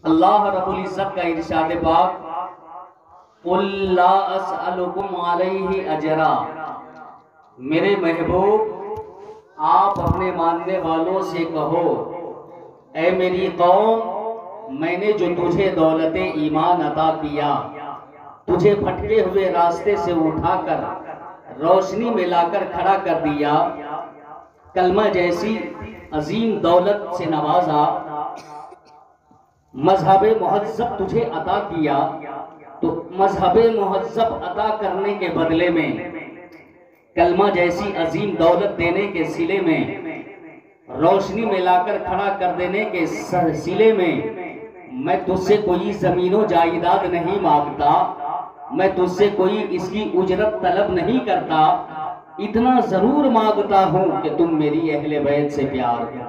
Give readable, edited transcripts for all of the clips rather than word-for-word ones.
اللہ رب العزت کا ارشاد پاک، قُلْ لَا أَسْأَلُكُمْ عَلَيْهِ أَجْرًا، میرے محبوب آپ اپنے ماننے والوں سے کہو، اے میری قوم، میں نے جو تجھے دولت ایمان عطا کیا، تجھے بھٹکے ہوئے راستے سے اٹھا کر روشنی میں لا کر کھڑا کر دیا، کلمہ جیسی عظیم دولت سے نوازا، مذہب مہذب تجھے عطا کیا، تو مذہب مہذب عطا کرنے کے بدلے میں، کلمہ جیسی عظیم دولت دینے کے صلے میں، روشنی میں لا کر کھڑا کر دینے کے صلے میں تجھ سے کوئی زمین و جائیداد نہیں مانگتا، میں تجھ سے کوئی اس کی اجرت طلب نہیں کرتا، اتنا ضرور مانگتا ہوں کہ تم میری اہل بیت سے پیار کرو۔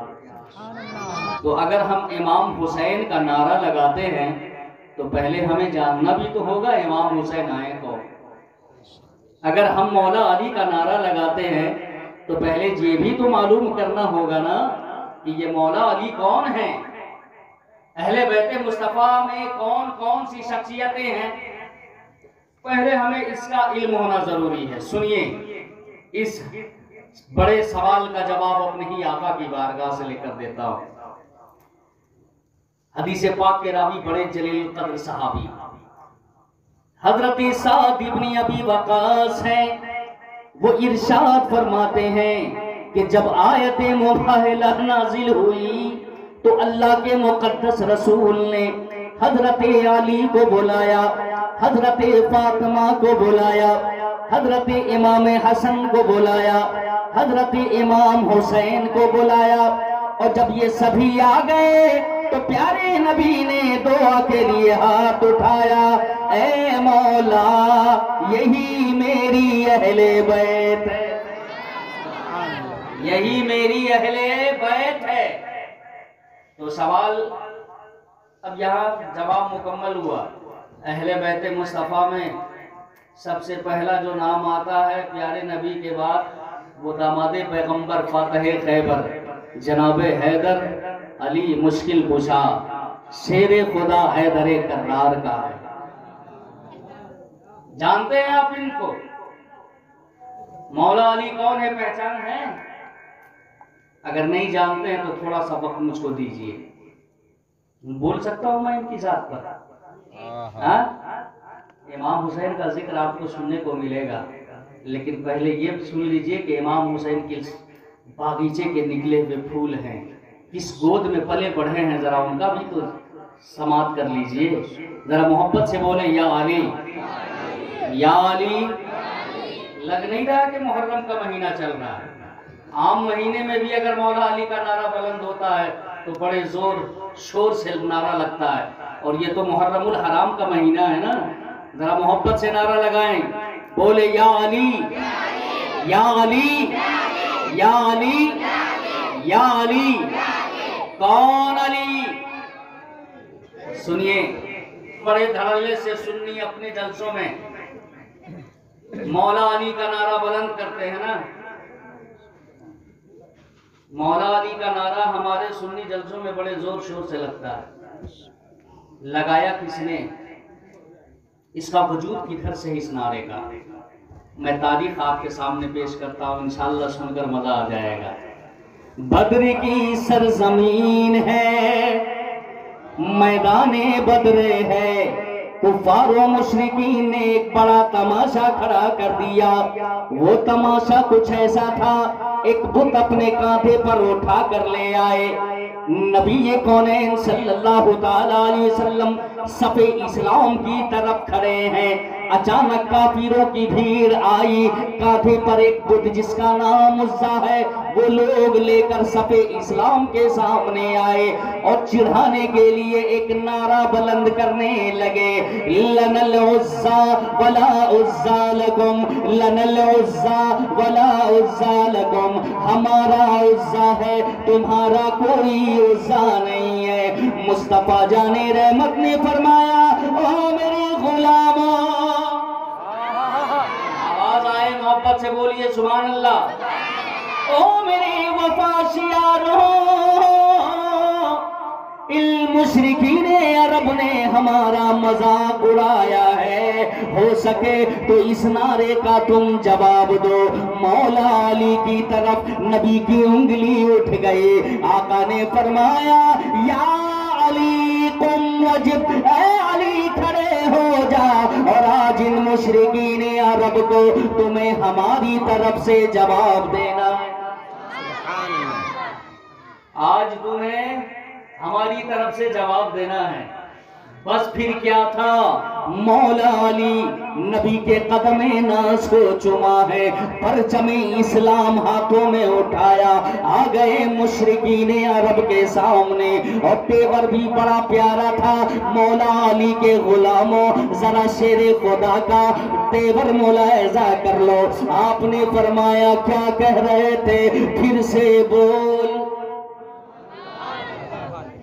تو اگر ہم امام حسین کا نعرہ لگاتے ہیں تو پہلے ہمیں جاننا بھی تو ہوگا امام حسین آئے کون۔ اگر ہم مولا علی کا نعرہ لگاتے ہیں تو پہلے یہ بھی تو معلوم کرنا ہوگا نا کہ یہ مولا علی کون ہیں، اہل بیت مصطفیٰ میں کون کون سی شخصیتیں ہیں، پہلے ہمیں اس کا علم ہونا ضروری ہے۔ سنیے، اس بڑے سوال کا جواب اپنے ہی آقا کی بارگاہ سے لے کر دیتا ہوں۔ حدیث پاک کے راوی بڑے جلیل قدر صحابی حضرت سعد ابن ابی وقاص ہیں، وہ ارشاد فرماتے ہیں کہ جب آیت مباہلہ نازل ہوئی تو اللہ کے مقدس رسول نے حضرت علی کو بلایا، حضرت فاطمہ کو بلایا، حضرت امام حسن کو بلایا، حضرت امام حسین کو بلایا، اور جب یہ سبھی آ گئے تو پیارے نبی نے دعا کے لیے ہاتھ اٹھایا، اے مولا یہی میری اہل بیت ہے، یہی میری اہل بیت ہے۔ تو سوال اب یہاں جواب مکمل ہوا۔ اہل بیت مصطفیٰ میں سب سے پہلا جو نام آتا ہے پیارے نبی کے بعد، وہ داماد پیغمبر فاتح خیبر جناب حیدر علی مشکل کشا شیر خدا حیدر کرار کا ہے۔ جانتے ہیں آپ ان کو؟ مولا علی کون ہے، پہچان ہے؟ اگر نہیں جانتے ہیں تو تھوڑا سا وقت مجھ کو دیجئے، بول سکتا ہوں میں ان کی ذات پر۔ امام حسین کا ذکر آپ کو سننے کو ملے گا، لیکن پہلے یہ سن لیجئے کہ امام حسین کس باغیچے کے نکلے ہوئے پھول ہیں، کس گود میں پلے بڑھے ہیں، ذرا ان کا بھی تو سماعت کر لیجئے، ذرا محبت سے بولیں یا علی، یا علی۔ لگ نہیں رہا کہ محرم کا مہینہ چل رہا ہے؟ عام مہینے میں بھی اگر مولا علی کا نعرہ بلند ہوتا ہے تو بڑے زور شور سے نعرہ لگتا ہے، اور یہ تو محرم الحرام کا مہینہ ہے نا، ذرا محبت سے نعرہ لگائیں، بولے یا علی، یا علی، یا علی، یا علی۔ کون علی؟ سنیے، بڑے دھڑلے سے سنی اپنے جلسوں میں مولا علی کا نعرہ بلند کرتے ہیں نا، مولا علی کا نعرہ ہمارے سنی جلسوں میں بڑے زور شور سے لگتا ہے۔ لگایا کس نے؟ اس کا وجود کدھر سے اس نعرے کا؟ میں تاریخ آپ کے سامنے پیش کرتا ہوں، انشاءاللہ سن کر مزہ آ جائے گا۔ بدر کی سرزمین ہے، میدان بدر ہے، کفار و مشرکین نے ایک بڑا تماشا کھڑا کر دیا۔ وہ تماشا کچھ ایسا تھا، ایک بت اپنے کاندھے پر اٹھا کر لے آئے، نبی کونین صلی اللہ تعالیٰ علیہ وسلم صف اسلام کی طرف کھڑے ہیں، اچانک کافروں کی بھیڑ آئی، کاندھے پر ایک بت جس کا نام عزا ہے، وہ لوگ لے کر صف اسلام کے سامنے آئے اور چڑھانے کے لیے ایک نعرہ بلند کرنے لگے، لَنَا الْعُزَّى وَلَا عُزَّى لَكُمْ، لَنَا الْعُزَّى وَلَا عُزَّى لَكُمْ، ہمارا عزا ہے، تمہارا کوئی عزا نہیں ہے۔ مصطفیٰ جان رحمت نے فرمایا، او میرے غلاموں، آواز آئے محبت سے بولیے سبحان اللہ، او میرے وفاشیاروں، المشرکین عرب نے ہمارا مذاق اڑایا ہے، ہو سکے تو اس نعرے کا تم جواب دو۔ مولا علی کی طرف نبی کی انگلی اٹھ گئی، آقا نے فرمایا یا علی قم وجب، اے علی کھڑے ہو جا، اور آج ان مشرکین عرب کو تمہیں ہماری طرف سے جواب دینا ہے، آج تمہیں ہماری طرف سے جواب دینا ہے۔ بس پھر کیا تھا، مولا علی نبی کے قدم ناز کو چما ہے، پرچم اسلام ہاتھوں میں اٹھایا، آ گئے مشرکین عرب کے سامنے، اور تیور بھی بڑا پیارا تھا۔ مولا علی کے غلاموں ذرا شیر خدا کا تیور ملاحظہ کر لو، آپ نے فرمایا کیا کہہ رہے تھے، پھر سے بول،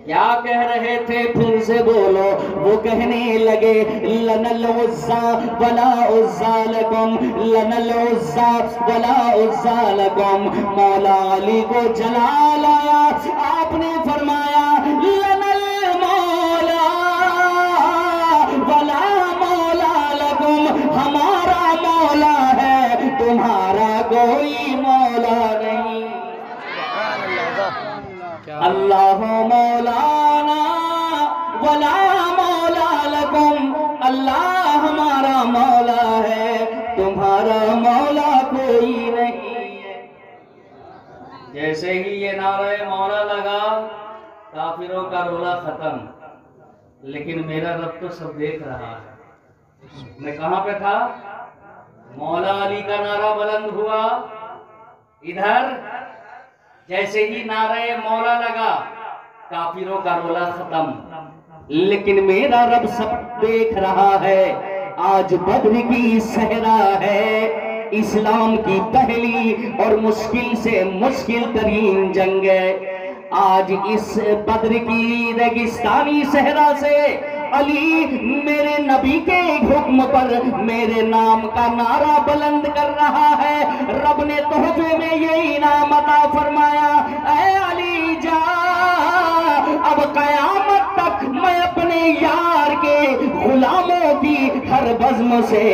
کیا کہہ رہے تھے، پھر سے بولو۔ وہ کہنے لگے لنا العزا ولا عزا لکم، لنا العزا ولا عزا لکم۔ مولا علی کو جلال آیا، آپ نے فرمایا لنا المولا ولا مولا لکم، ہمارا مولا ہے، تمہارا کوئی مولا نہیں۔ اللہ مولانا ولا مولا لکم، اللہ ہمارا مولا ہے، تمہارا مولا کوئی نہیں ہے۔ جیسے ہی یہ نعرہ مولا لگا، کافروں کا رولا ختم، لیکن میرا رب تو سب دیکھ رہا ہے۔ میں کہاں پہ تھا، مولا علی کا نعرہ بلند ہوا، ادھر جیسے ہی نعرہ مولا لگا، کافروں کا رولا ختم، لیکن میرا رب سب دیکھ رہا ہے۔ آج بدر کی صحرا ہے، اسلام کی پہلی اور مشکل سے مشکل ترین جنگ ہے۔ آج اس بدر کی ریگستانی صحرا سے علی میرے نبی کے حکم پر میرے نام کا نعرہ بلند کر رہا ہے۔ رب نے تحفے میں یہ انعام عطا فرمایا، اے علی جا، اب قیامت تک میں اپنے یار کے غلاموں کی ہر بزم سے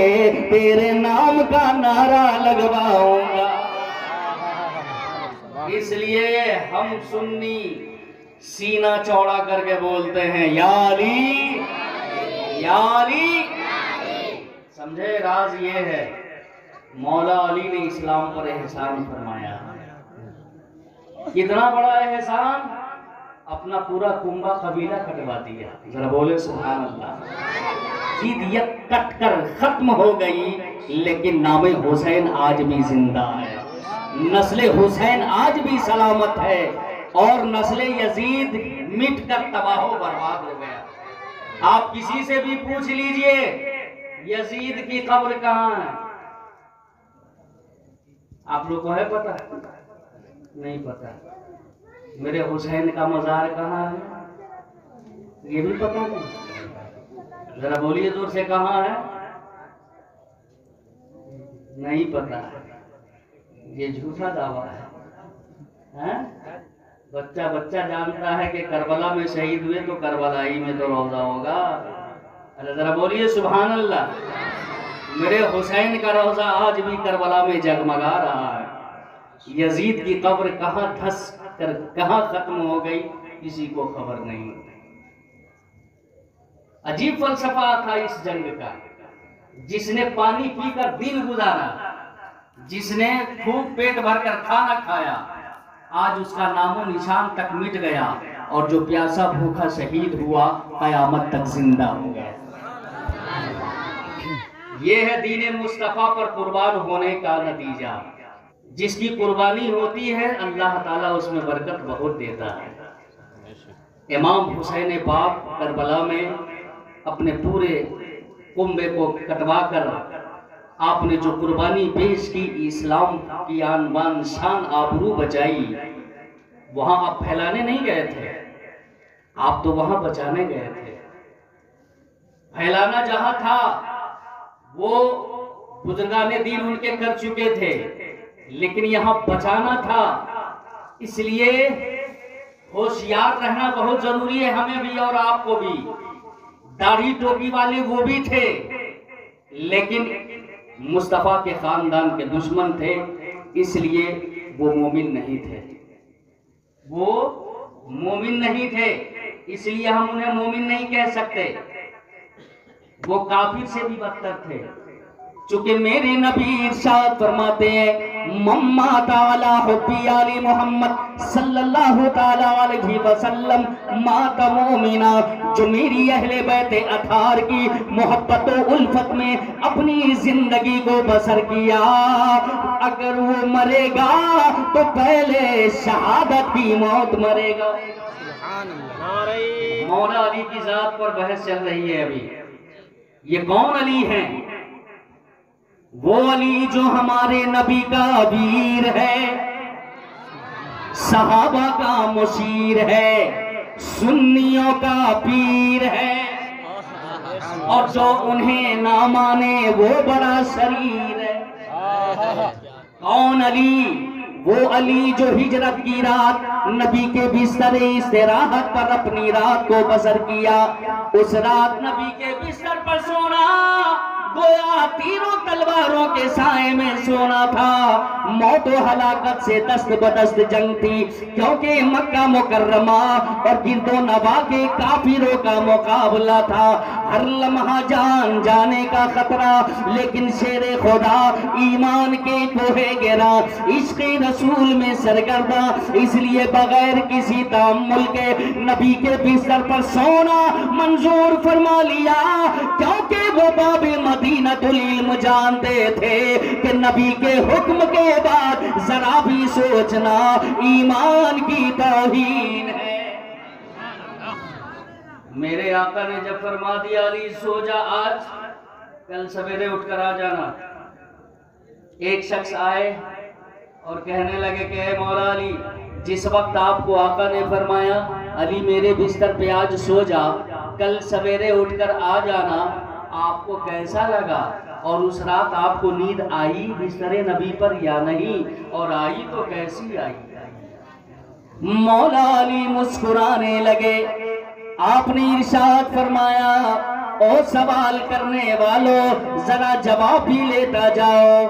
تیرے نام کا نعرہ لگواؤں گا۔ اس لیے ہم سنی سینہ چوڑا کر کے بولتے ہیں یا علی یا علی۔ سمجھے راز یہ ہے، مولا علی نے اسلام پر احسان فرمایا، کتنا بڑا احسان، اپنا پورا کنبہ قبیلہ کٹوا دیا، ذرا بولے سبحان اللہ۔ جدیت کٹ کر ختم ہو گئی، لیکن نام حسین آج بھی زندہ ہے، نسل حسین آج بھی سلامت ہے، اور نسل یزید مٹ کر تباہ و برباد ہو گیا۔ آپ کسی سے بھی پوچھ لیجئے یزید کی قبر کہاں ہے، آپ لوگ کو ہے پتہ؟ نہیں پتہ۔ میرے حسین کا مزار کہاں ہے، یہ بھی پتہ نہیں، ذرا بولیے زور سے کہاں ہے، نہیں پتہ۔ یہ جھوٹا دعویٰ ہے، بچہ بچہ جانتا ہے کہ کربلا میں شہید ہوئے تو کربلائی میں تو روزہ ہوگا، ذرا بولیے سبحان اللہ۔ میرے حسین کا روزہ آج بھی کربلا میں جگمگا رہا ہے۔ یزید کی قبر کہاں دھس کر کہاں ختم ہو گئی، کسی کو خبر نہیں۔ عجیب فلسفہ تھا اس جنگ کا، جس نے پانی پی کر دن گزارا، جس نے خوب پیٹ بھر کر کھانا کھایا، آج اس کا نام و نشان تک مٹ گیا، اور جو پیاسا بھوکا شہید ہوا قیامت تک زندہ ہو گیا۔ یہ ہے دین مصطفیٰ پر قربان ہونے کا نتیجہ۔ جس کی قربانی ہوتی ہے اللہ تعالیٰ اس میں برکت بہت دیتا ہے۔ امام حسین پاک کربلا میں اپنے پورے کنبے کو کٹوا کر آپ نے جو قربانی پیش کی، اسلام کی آن بان شان آبرو بچائی، وہاں آپ پھیلانے نہیں گئے تھے، آپ تو وہاں بچانے گئے تھے۔ پھیلانا جہاں تھا وہ بزرگان دین ان کے کر چکے تھے، لیکن یہاں بچانا تھا، اس لیے ہوشیار رہنا بہت ضروری ہے ہمیں بھی اور آپ کو بھی. داڑھی ٹوپی والے وہ بھی تھے لیکن مصطفیٰ کے خاندان کے دشمن تھے، اس لیے وہ مومن نہیں تھے. وہ مومن نہیں تھے اس لیے ہم انہیں مومن نہیں کہہ سکتے. وہ کافر سے بھی بدتر تھے. چونکہ میرے نبی ارشاد فرماتے ہیں مما تعالی حبی علی محمد صلی اللہ تعالی علیہ وسلم مات مومنا، جو میری اہل بیت اطہار کی محبت و الفت میں اپنی زندگی کو بسر کیا، اگر وہ مرے گا تو پہلے شہادت کی موت مرے گا. مولا علی کی ذات پر بحث چل رہی ہے ابھی. یہ کون علی ہیں؟ وہ علی جو ہمارے نبی کا ویر ہے، صحابہ کا مشیر ہے، سنیوں کا پیر ہے، اور جو انہیں نہ مانے وہ بڑا شریر ہے. کون علی؟ وہ علی جو ہجرت کی رات نبی کے بستر استراحت پر اپنی رات کو بسر کیا. اس رات نبی کے بستر پر سونا گویا تیروں تلواروں کے سائے میں سونا تھا. موت و ہلاکت سے دست بدست جنگ تھی، کیونکہ مکہ مکرمہ اور گرد و نواح کے کافروں کا مقابلہ تھا. ہر لمحہ جان جانے کا خطرہ، لیکن شیر خدا ایمان کے کوہ گرا، عشق رسول میں سرگردہ، اس لیے بغیر کسی تأمل کے نبی کے بستر پر سونا منظور فرما لیا. کیونکہ وہ باب مدینۃ العلم جانتے تھے کہ نبی کے حکم کے بعد ذرا بھی سوچنا ایمان کی توہین ہے. میرے آقا نے جب فرما دیا علی سو جا آج، کل سویرے اٹھ کر آ جانا. ایک شخص آئے اور کہنے لگے کہ اے مولا علی، جس وقت آپ کو آقا نے فرمایا علی میرے بستر پہ آج سو جا، کل سویرے اٹھ کر آ جانا، آپ کو کیسا لگا؟ اور اس رات آپ کو نیند آئی بستر نبی پر یا نہیں؟ اور آئی تو کیسی آئی؟ مولا علی مسکرانے لگے. آپ نے ارشاد فرمایا او سوال کرنے والوں ذرا جواب بھی لیتا جاؤ.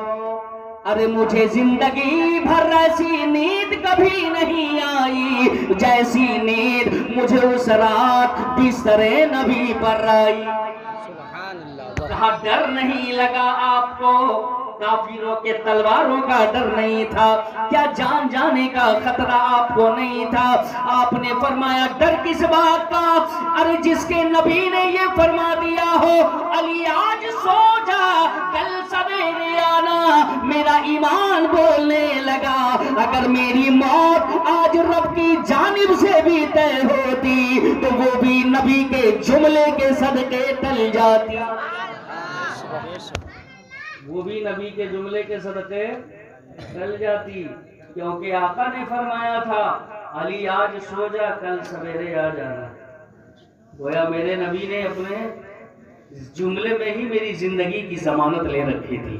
ارے مجھے زندگی بھر ایسی نیند کبھی نہیں آئی جیسی نیند مجھے اس رات بستر نبی پر آئی. کہا ڈر نہیں لگا آپ کو؟ کافروں کے تلواروں کا ڈر نہیں تھا؟ کیا جان جانے کا خطرہ آپ کو نہیں تھا؟ آپ نے فرمایا ڈر کس بات کا؟ ارے جس کے نبی نے یہ فرما دیا ہو علی آج سو جا کل سویرے آنا. میرا ایمان بولنے لگا اگر میری موت آج رب کی جانب سے بھی طے ہوتی تو وہ بھی نبی کے جملے کے صدقے ٹل جاتی. وہ بھی نبی کے جملے کے صدقے ٹل جاتی، کیونکہ آقا نے فرمایا تھا علی آج سو جا کل سویرے آ جانا. گویا میرے نبی نے اپنے جملے میں ہی میری زندگی کی ضمانت لے رکھی تھی.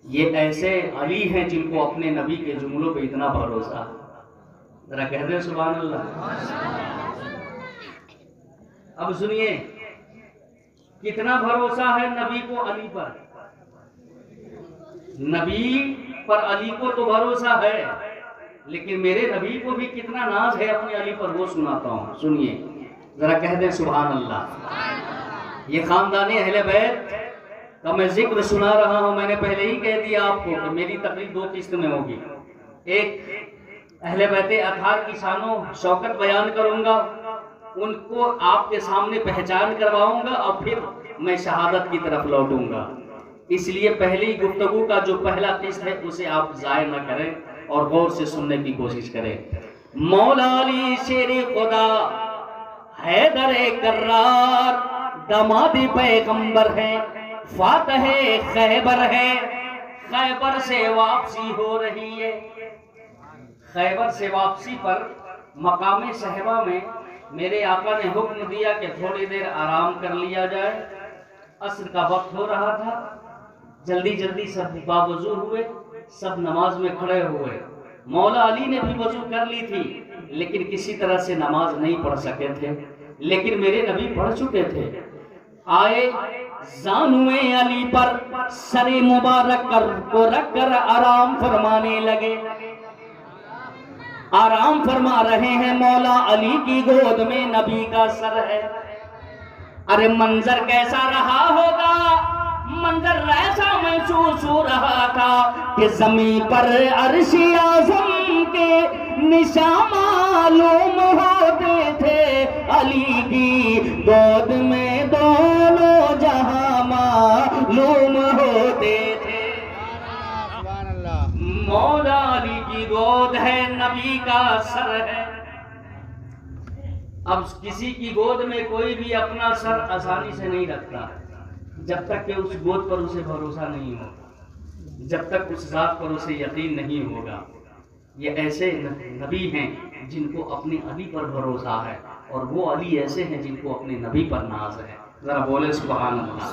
یہ ایسے علی ہیں جن کو اپنے نبی کے جملوں پہ اتنا بھروسہ. ذرا کہہ دیں سبحان اللہ. اب سنیے کتنا بھروسہ ہے نبی کو علی پر. نبی پر علی کو تو بھروسہ ہے، لیکن میرے نبی کو بھی کتنا ناز ہے اپنے علی پر وہ سناتا ہوں. سنیے ذرا کہہ دیں سبحان اللہ. یہ خاندان اہل بیت کا میں ذکر سنا رہا ہوں. میں نے پہلے ہی کہہ دیا آپ کو کہ میری تقریر دو قسط میں ہوگی. ایک اہل بیت اطہار کی شان و شوکت بیان کروں گا، ان کو آپ کے سامنے پہچان کرواؤں گا، اور پھر میں شہادت کی طرف لوٹوں گا. اس لیے پہلی گفتگو کا جو پہلا قسط ہے اسے آپ ضائع نہ کریں اور غور سے سننے کی کوشش کریں. مولا علی شیر خدا حیدر کرار داماد پیغمبر ہے، فاتح خیبر ہے. خیبر سے واپسی ہو رہی ہے. خیبر سے واپسی پر مقام صحبہ میں میرے آقا نے حکم دیا کہ تھوڑی دیر آرام کر لیا جائے. عصر کا وقت ہو رہا تھا. جلدی جلدی سب باوضو ہوئے، سب نماز میں کھڑے ہوئے. مولا علی نے بھی وضو کر لی تھی. لیکن کسی طرح سے نماز نہیں پڑھ سکے تھے، لیکن میرے نبی پڑھ چکے تھے۔ آئے زانوے علی پر سر مبارک کو رکھ کر آرام فرمانے لگے، آرام فرما رہے ہیں، مولا علی کی گود میں نبی کا سر ہے۔ ارے منظر کیسا رہا ہوگا، منظر ایسا محسوس ہو رہا تھا کہ زمین پر عرش اعظم کے نشان معلوم ہوتے تھے، علی کی گود میں دونوں جہاں معلوم ہوتے تھے۔ مولا علی کی گود ہے، نبی کا سر ہے۔ اب کسی کی گود میں کوئی بھی اپنا سر آسانی سے نہیں رکھتا جب تک کہ اس گود پر اسے بھروسہ نہیں ہوگا، جب تک اس ذات پر اسے یقین نہیں ہوگا۔ یہ ایسے نبی ہیں جن کو اپنے علی پر بھروسہ ہے، اور وہ علی ایسے ہیں جن کو اپنے نبی پر ناز ہے۔ ذرا بولے سبحان اللہ۔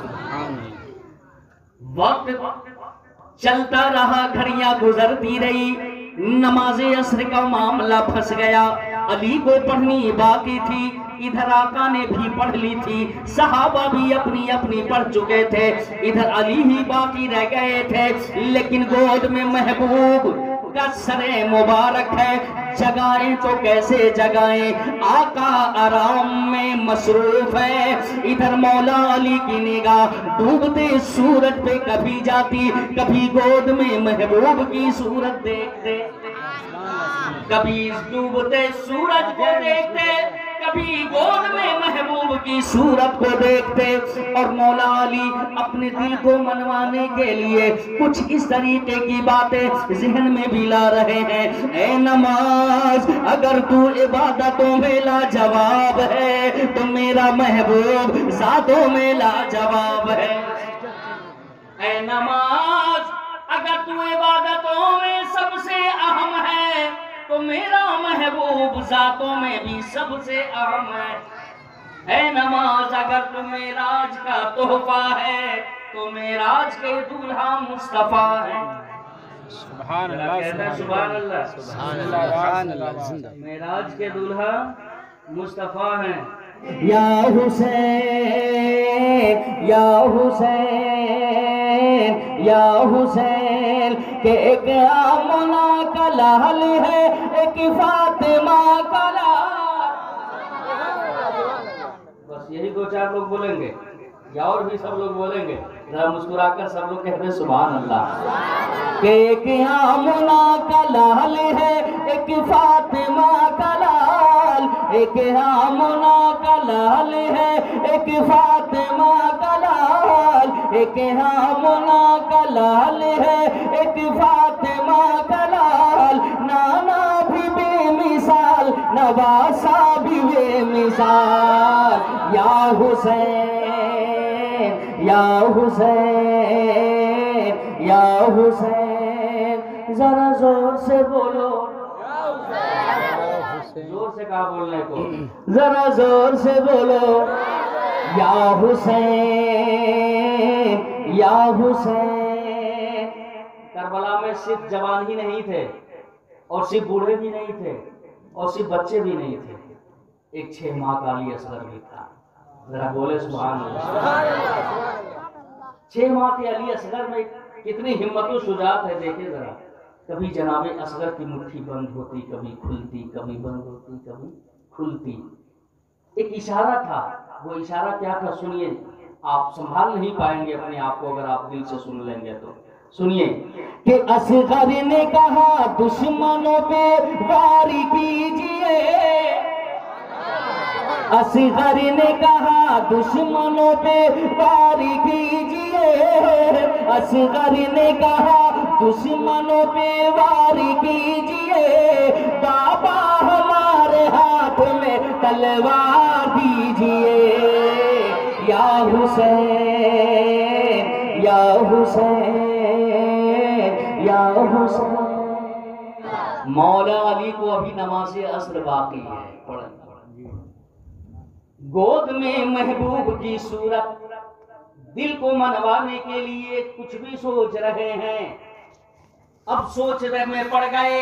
وقت چلتا رہا، گھڑیاں گزرتی رہی، نماز عصر کا معاملہ پھنس گیا، علی کو پڑھنی باقی تھی، ادھر آقا نے بھی پڑھ لی تھی، صحابہ بھی اپنی اپنی پڑھ چکے تھے، ادھر علی ہی باقی رہ گئے تھے، لیکن گود میں محبوب کا سر مبارک ہے، جگائیں تو کیسے جگائیں، آقا آرام میں مصروف ہے۔ ادھر مولا علی کی نگاہ ڈوبتے سورج پہ کبھی جاتی، کبھی گود میں محبوب کی صورت دیکھتے، کبھی ڈوبتے سورج کو دیکھتے، کبھی گود میں محبوب کی صورت کو دیکھتے، اور مولا علی اپنے دل کو منوانے کے لیے کچھ اس طریقے کی باتیں ذہن میں بھی لا رہے ہیں۔ اے نماز، اگر تو عبادتوں میں لاجواب ہے تو میرا محبوب ذاتوں میں لاجواب ہے۔ اے نماز، اگر تو عبادتوں میں سب سے اہم ہے تو میرا محبوب ذاتوں میں بھی سب سے اہم ہے۔ اے نماز، اگر تو معراج کا تحفہ ہے تو معراج کے دولہا مصطفیٰ ہے۔ سبحان اللہ، کہتے ہیں سبحان اللہ، سبحان اللہ، معراج کے دولہا مصطفیٰ ہیں۔ یا حسین یا حسین یا حسین کہ ایک آمنہ کا لال ہے، ایک فاطمہ کا لال۔ بس یہی دو چار لوگ بولیں گے یا اور بھی سب لوگ بولیں گے؟ ذرا مسکرا کر سب لوگ کہتے ہیں سبحان اللہ۔ کہ ایک آمنہ کا لال ہے، ایک فاطمہ کا لال، ایک آمنہ کا لال ہے، ایک فاطمہ کا لال، ایک آمنہ کا لال ہے، ایک فاطمہ کا لال، نانا بھی بے مثال، نواسا بھی بے مثال۔ یا حسین یا حسین یا حسین، ذرا زور سے بولو، زور سے کہا بولنے کو، ذرا زور سے بولو، یا حسین یا حسین۔ کربلا میں صرف جوان ہی نہیں تھے، اور صرف بوڑھے بھی نہیں تھے، اور صرف بچے بھی نہیں تھے، ایک 6 ماہ کا علی اصغر بھی تھا۔ ذرا بولے سبحان اللہ۔ 6 ماہ کے علی اصغر میں کتنی ہمت و شجاعت ہے، دیکھیں ذرا۔ کبھی جناب اصغر کی مٹھی بند ہوتی، کبھی کھلتی، کبھی بند ہوتی، کبھی کھلتی۔ ایک اشارہ تھا، وہ اشارہ کیا تھا سنیے، آپ سنبھال نہیں پائیں گے اپنے آپ کو اگر آپ دل سے سن لیں گے تو سنیے کہ اصغر نے کہا دشمنوں پہ وار کیجئے، اصغر نے کہا دشمنوں پہ وار کیجئے، اصغر نے کہا دشمنوں پہ وار کیجئے، بابا ہمارے ہاتھ میں تلوار دیجئے۔ یا حسین یا حسین یا حسین۔ مولا علی کو ابھی نماز عصر باقی ہے، پڑھیں۔ گود میں محبوب کی صورت، دل کو منوانے کے لیے کچھ بھی سوچ رہے ہیں۔ اب سوچ میں پڑ گئے،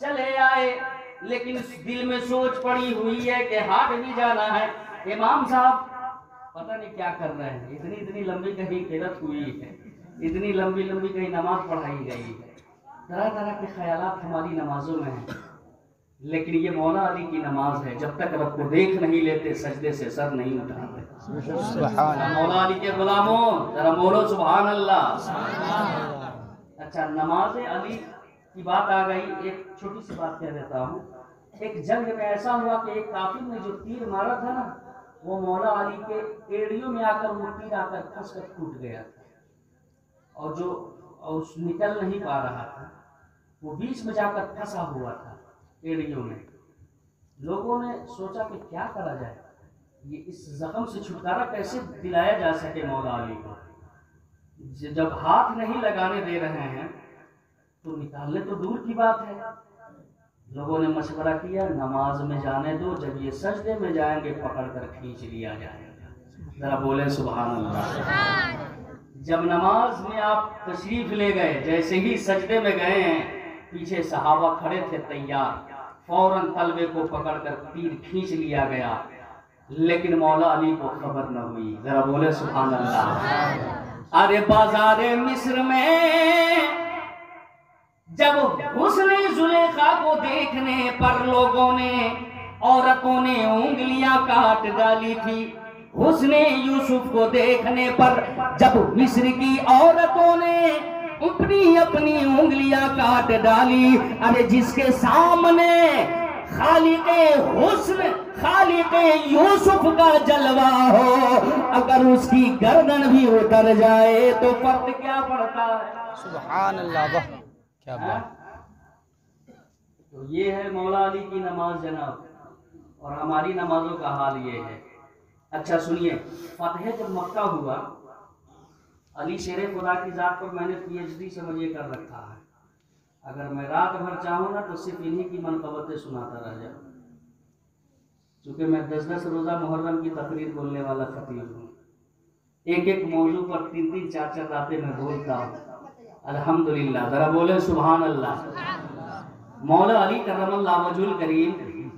چلے آئے، لیکن اس دل میں سوچ پڑی ہوئی ہے کہ ہاٹ بھی جانا ہے۔ امام صاحب پتہ نہیں کیا کر رہے ہیں، اتنی لمبی کہیں قرات ہوئی ہے، اتنی لمبی کہیں نماز پڑھائی گئی ہے، طرح طرح کے خیالات ہماری نمازوں میں ہیں، لیکن یہ مولا علی کی نماز ہے، جب تک رب کو دیکھ نہیں لیتے سجدے سے سر نہیں اٹھاتے۔ مولا علی کے غلاموں ذرا بولو سبحان اللہ۔ اچھا، نماز علی کی بات آ گئی، ایک چھوٹی سی بات کہہ دیتا ہوں۔ ایک جنگ میں ایسا ہوا کہ ایک کافر نے جو تیر مارا تھا نا، وہ مولا علی کے ایڑیوں میں آ کر وہ تیر آ کر پھنس کر ٹوٹ گیا تھا، اور جو نکل نہیں پا رہا تھا، وہ بیچ میں جا کر پھنسا ہوا تھا ایڑیوں میں۔ لوگوں نے سوچا کہ کیا کرا جائے، یہ اس زخم سے چھٹکارا کیسے دلایا جا سکے مولا علی کو۔ جب ہاتھ نہیں لگانے دے رہے ہیں تو نکالنے تو دور کی بات ہے۔ لوگوں نے مشورہ کیا نماز میں جانے دو، جب یہ سجدے میں جائیں گے پکڑ کر کھینچ لیا جائے گا۔ ذرا بولیں سبحان اللہ۔ جب نماز میں آپ تشریف لے گئے، جیسے ہی سجدے میں گئے ہیں، پیچھے صحابہ کھڑے تھے تیار، فوراً تلوے کو پکڑ کر تیر کھینچ لیا گیا، لیکن مولا علی کو خبر نہ ہوئی۔ ذرا بولیں سبحان اللہ۔ ارے بازار مصر میں جب حسن زلیخا کو دیکھنے پر لوگوں نے، عورتوں نے انگلیاں کاٹ ڈالی تھی۔ حسن یوسف کو دیکھنے پر جب مصر کی عورتوں نے اپنی انگلیاں کاٹ ڈالی، ارے جس کے سامنے خالق حسن، خالق یوسف کا جلوہ ہو، اگر اس کی گردن بھی اتر جائے تو فرق کیا پڑتا ہے؟ سبحان اللہ، واہ کیا بات۔ تو یہ ہے مولا علی کی نماز جناب، اور ہماری نمازوں کا حال یہ ہے۔ اچھا سنیے، فتح جب مکہ ہوا، علی شیر خدا کی ذات پر میں نے پی ایچ ڈی سمجھے کر رکھا ہے، اگر میں رات بھر چاہوں نا تو صرف انہی کی منقبتیں سناتا رہ جاؤں، چونکہ میں 10 روزہ محرم کی تقریر بولنے والا خطیب ہوں، ایک موضوع پر 3 4 راتیں میں بولتا ہوں، الحمدللہ۔ ذرا بولیں سبحان اللہ۔ مولا علی کرم اللہ وجہ الکریم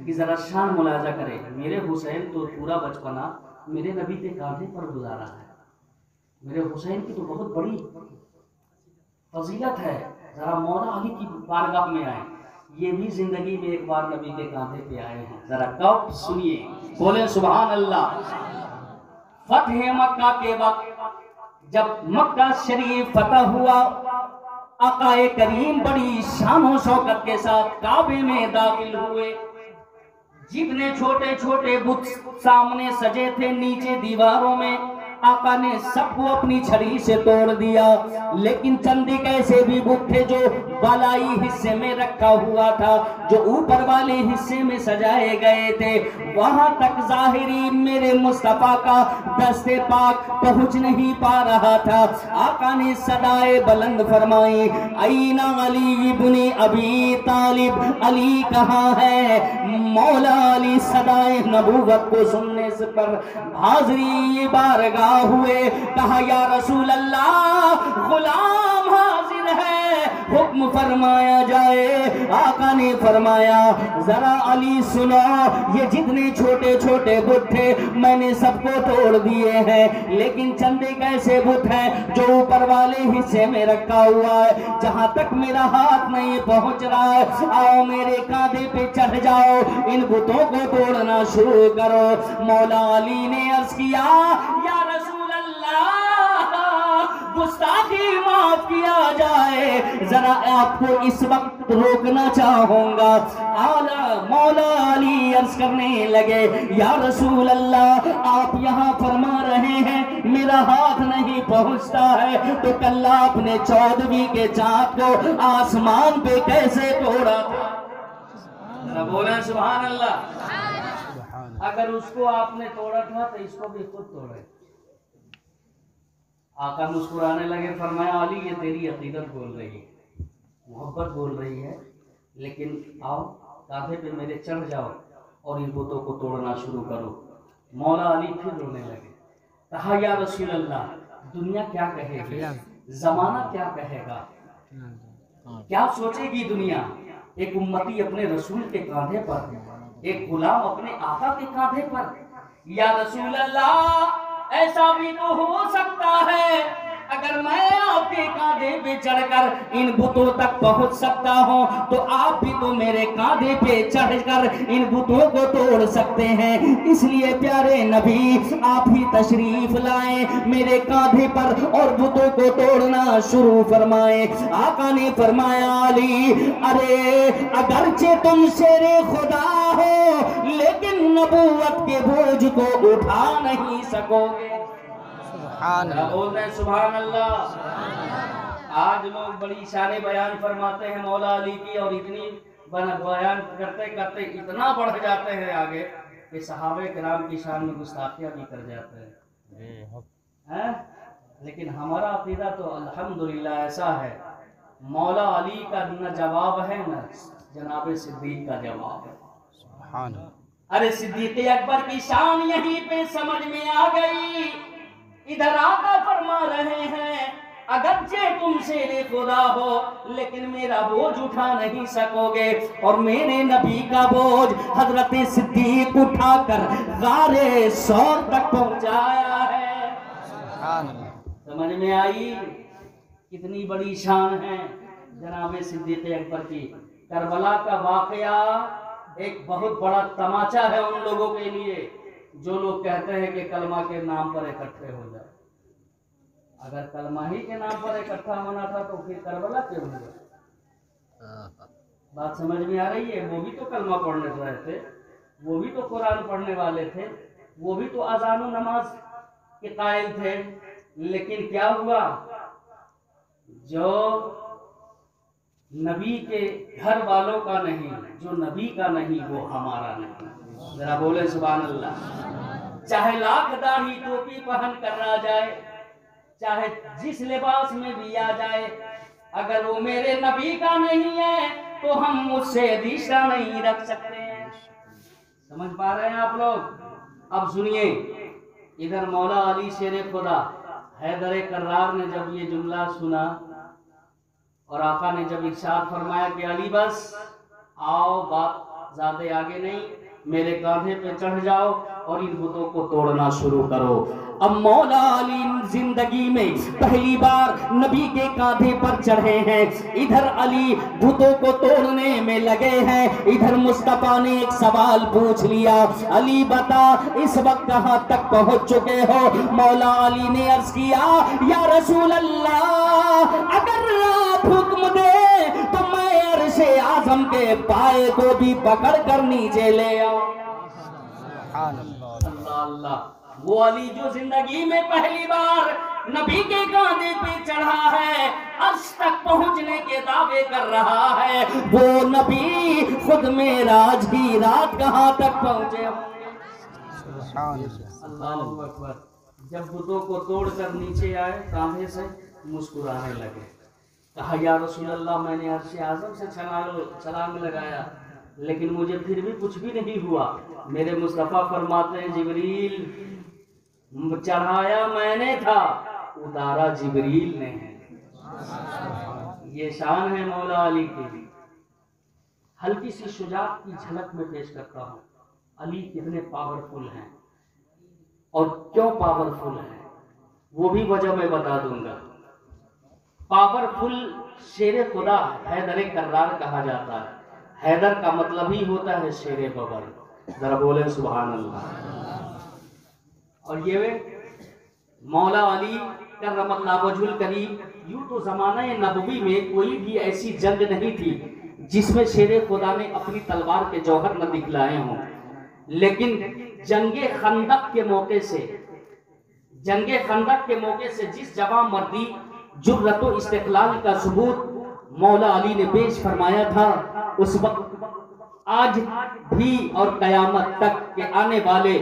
کی ذرا شان ملاحظہ کرے۔ میرے حسین تو پورا بچپنا میرے نبی کے کاندھے پر گزارا ہے، میرے حسین کی تو بہت بڑی فضیلت ہے۔ ذرا مولا علی کی بارگاہ میں آئیں، یہ بھی زندگی میں ایک بار نبی کے کاندھے پہ آئے ہیں، ذرا کب سنیے، بولیں سبحان اللہ۔ فتح مکہ کے وقت جب مکہ شریف فتح ہوا، آقا کریم بڑی شان و شوکت کے ساتھ کعبے میں داخل ہوئے۔ جتنے چھوٹے چھوٹے بت سامنے سجے تھے نیچے دیواروں میں، آقا نے سب کو اپنی چھڑی سے توڑ دیا، لیکن چند ایک ایسے بھی بت تھے جو بالائی حصے میں رکھا ہوا تھا، جو اوپر والے حصے میں سجائے گئے تھے، وہاں تک ظاہری میرے مصطفیٰ کا دست پاک پہنچ نہیں پا رہا تھا۔ آقا نے صدائے بلند فرمائی، این علی ابن ابی طالب، علی کہاں ہے؟ مولا علی صدائے نبوت کو سننے سے پر حاضری بارگاہ ہوئے، کہا یا رسول اللہ غلام حاضر ہے، حکم فرمایا جائے۔ آقا نے فرمایا ذرا علی سنو، یہ جتنے چھوٹے چھوٹے بت تھے میں نے سب کو توڑ دیے ہیں، لیکن چند ایک ایسے بت ہیں جو اوپر والے حصے میں رکھا ہوا ہے، جہاں تک میرا ہاتھ نہیں پہنچ رہا ہے، آؤ میرے کاندھے پہ چڑھ جاؤ، ان بتوں کو توڑنا شروع کرو۔ مولا علی نے عرض کیا یا رسول اللہ گستاخی معاف کیا جائے، ذرا آپ کو اس وقت روکنا چاہوں گا۔ مولا علی عرض کرنے لگے یا رسول اللہ آپ یہاں فرما رہے ہیں میرا ہاتھ نہیں پہنچتا ہے، تو کل آپ نے 14ویں کے چاند کو آسمان پہ کیسے توڑا تھا؟ بولیں سبحان اللہ۔ اگر اس کو آپ نے توڑا تھا تو اس کو بھی خود توڑے۔ آقا مسکرانے لگے، فرمایا علی یہ تیری عقیدت بول رہی ہے، محبت بول رہی ہے، لیکن آؤ کاندھے پہ میرے چڑھ جاؤ اور ان بتوں کو توڑنا شروع کرو۔ مولا علی پھر رونے لگے، کہا یا رسول اللہ دنیا کیا کہے گی، زمانہ کیا کہے گا، کیا سوچے گی دنیا، ایک امتی اپنے رسول کے کاندھے پر، ایک غلام اپنے آقا کے کاندھے پر. یا رسول اللہ ایسا بھی تو ہو سکتا ہے اگر میں آپ کے کاندھے پہ چڑھ کر ان بتوں تک پہنچ سکتا ہوں تو آپ بھی تو میرے کاندھے پہ چڑھ کر ان بتوں کو توڑ سکتے ہیں. اس لیے پیارے نبی آپ ہی تشریف لائیں میرے کاندھے پر اور بتوں کو توڑنا شروع فرمائیں. آقا نے فرمایا علی ارے اگرچہ تم شیر خدا ہو لیکن نبوت کے بوجھ کو اٹھا نہیں سکو گے. سبحان اللہ. بول رہے ہیں سبحان اللہ. آج لوگ بڑی شان بیان فرماتے ہیں مولا علی کی اور اتنی بیان کرتے کرتے اتنا بڑھ جاتے ہیں آگے کہ صحابہ کرام کی شان میں گستاخیاں بھی کر جاتے ہیں. لیکن ہمارا عقیدہ تو الحمدللہ ایسا ہے مولا علی کا نہ جواب ہے نہ جناب صدیق کا جواب ہے. سبحان اللہ. ارے صدیق اکبر کی شان یہیں پہ سمجھ میں آ گئی. ادھر آقا فرما رہے ہیں اگرچہ تم شیر خدا ہو لیکن میرا بوجھ اٹھا نہیں سکو گے. اور میرے نبی کا بوجھ حضرت صدیق اٹھا کر غار ثور تک پہنچایا ہے. سبحان اللہ. سمجھ میں آئی کتنی بڑی شان ہے جناب صدیق اکبر کی. کربلا کا واقعہ ایک بہت بڑا تماچا ہے ان لوگوں کے لیے جو لوگ کہتے ہیں کہ کلمہ کے نام پر اکٹھے ہو جائے. اگر کلمہ ہی کے نام پر اکٹھا ہونا تھا تو پھر کربلا کیوں ہوا؟ بات سمجھ میں آ رہی ہے؟ وہ بھی تو کلمہ پڑھنے والے تھے، وہ بھی تو قرآن پڑھنے والے تھے، وہ بھی تو اذان و نماز کے قائل تھے. لیکن کیا ہوا؟ جو نبی کے گھر والوں کا نہیں، جو نبی کا نہیں وہ ہمارا نہیں. ذرا بولے سبحان اللہ. چاہے لاکھ داڑھی ٹوپی پہن کر آ جائے، چاہے جس لباس میں بھی آ جائے، اگر وہ میرے نبی کا نہیں ہے تو ہم اس سے رشتہ نہیں رکھ سکتے ہیں. سمجھ پا رہے ہیں آپ لوگ؟ اب سنیے ادھر مولا علی شیر خدا حیدر کرار نے جب یہ جملہ سنا اور آقا نے جب ارشاد فرمایا کہ علی بس آؤ، بات زیادہ آگے نہیں، میرے کاندھے پہ چڑھ جاؤ اور ان بتوں کو توڑنا شروع کرو. اب مولا علی زندگی میں پہلی بار نبی کے کاندھے پر چڑھے ہیں. ادھر علی بتوں کو توڑنے میں لگے ہیں. ادھر مصطفیٰ نے ایک سوال پوچھ لیا، علی بتا اس وقت کہاں تک پہنچ چکے ہو؟ مولا علی نے عرض کیا یا رسول اللہ اگر آپ حکم دے تو میں عرش اعظم کے پائے کو بھی پکڑ کر نیچے لے آؤں. سبحان اللہ. اللہ اللہ. وہ علی جو زندگی میں پہلی بار نبی کے کاندھے پہ چڑھا ہے، عرش تک پہنچنے کے دعوے کر رہا ہے، وہ نبی خود معراج کی رات کہاں تک پہنچے ہوں گے؟ سبحان اللہ. اللہ اکبر. جب بتوں کو توڑ کر نیچے آئے کاندھے سے مسکرانے لگے. کہا یا رسول اللہ میں نے عرش اعظم سے چھلانگ لگایا لیکن مجھے پھر بھی کچھ بھی نہیں ہوا. میرے مصطفیٰ فرماتے ہیں جبریل چڑھایا میں نے تھا، اتارا جبریل نے ہے. یہ شان ہے مولا علی کی. ہلکی سی شجاعت کی جھلک میں پیش کرتا ہوں. علی کتنے پاورفل ہیں اور کیوں پاورفل ہیں وہ بھی وجہ میں بتا دوں گا. پاورفل شیر خدا حیدر کرار کہا جاتا ہے. حیدر کا مطلب ہی ہوتا ہے شیر ببر. ذرا بولیں سبحان اللہ. اور یہ مولا علی کرم اللہ وجہ الکریم. یوں تو زمانہ نبوی میں کوئی بھی ایسی جنگ نہیں تھی جس میں شیر خدا نے اپنی تلوار کے جوہر نہ دکھلائے ہوں، لیکن جنگ خندق کے موقع سے جس جواں مردی جرأت و استقلال کا ثبوت مولا علی نے پیش فرمایا تھا، اس وقت آج بھی اور قیامت تک کے آنے والے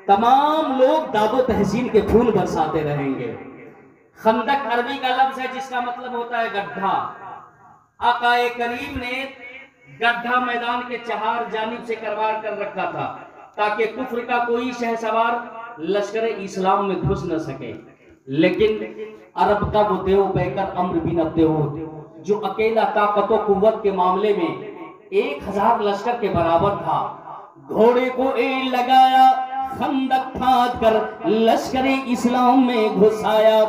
تمام لوگ داد و تحسین کے پھول برساتے رہیں گے. خندق عربی کا لفظ ہے جس کا مطلب ہوتا ہے گڈھا. آقا کریم نے گڈھا میدان کے چہار جانب سے کروا کر رکھا تھا تاکہ کفر کا کوئی شہ سوار لشکر اسلام میں گھس نہ سکے. لیکن عرب کا وہ دیو پیکر عمرو بن عبد جو اکیلا طاقت و قوت کے معاملے میں 1000 لشکر کے برابر تھا. گھوڑے کو ایڑ لگایا, خندق پھاڑ کر لشکر اسلام میں گھسایا,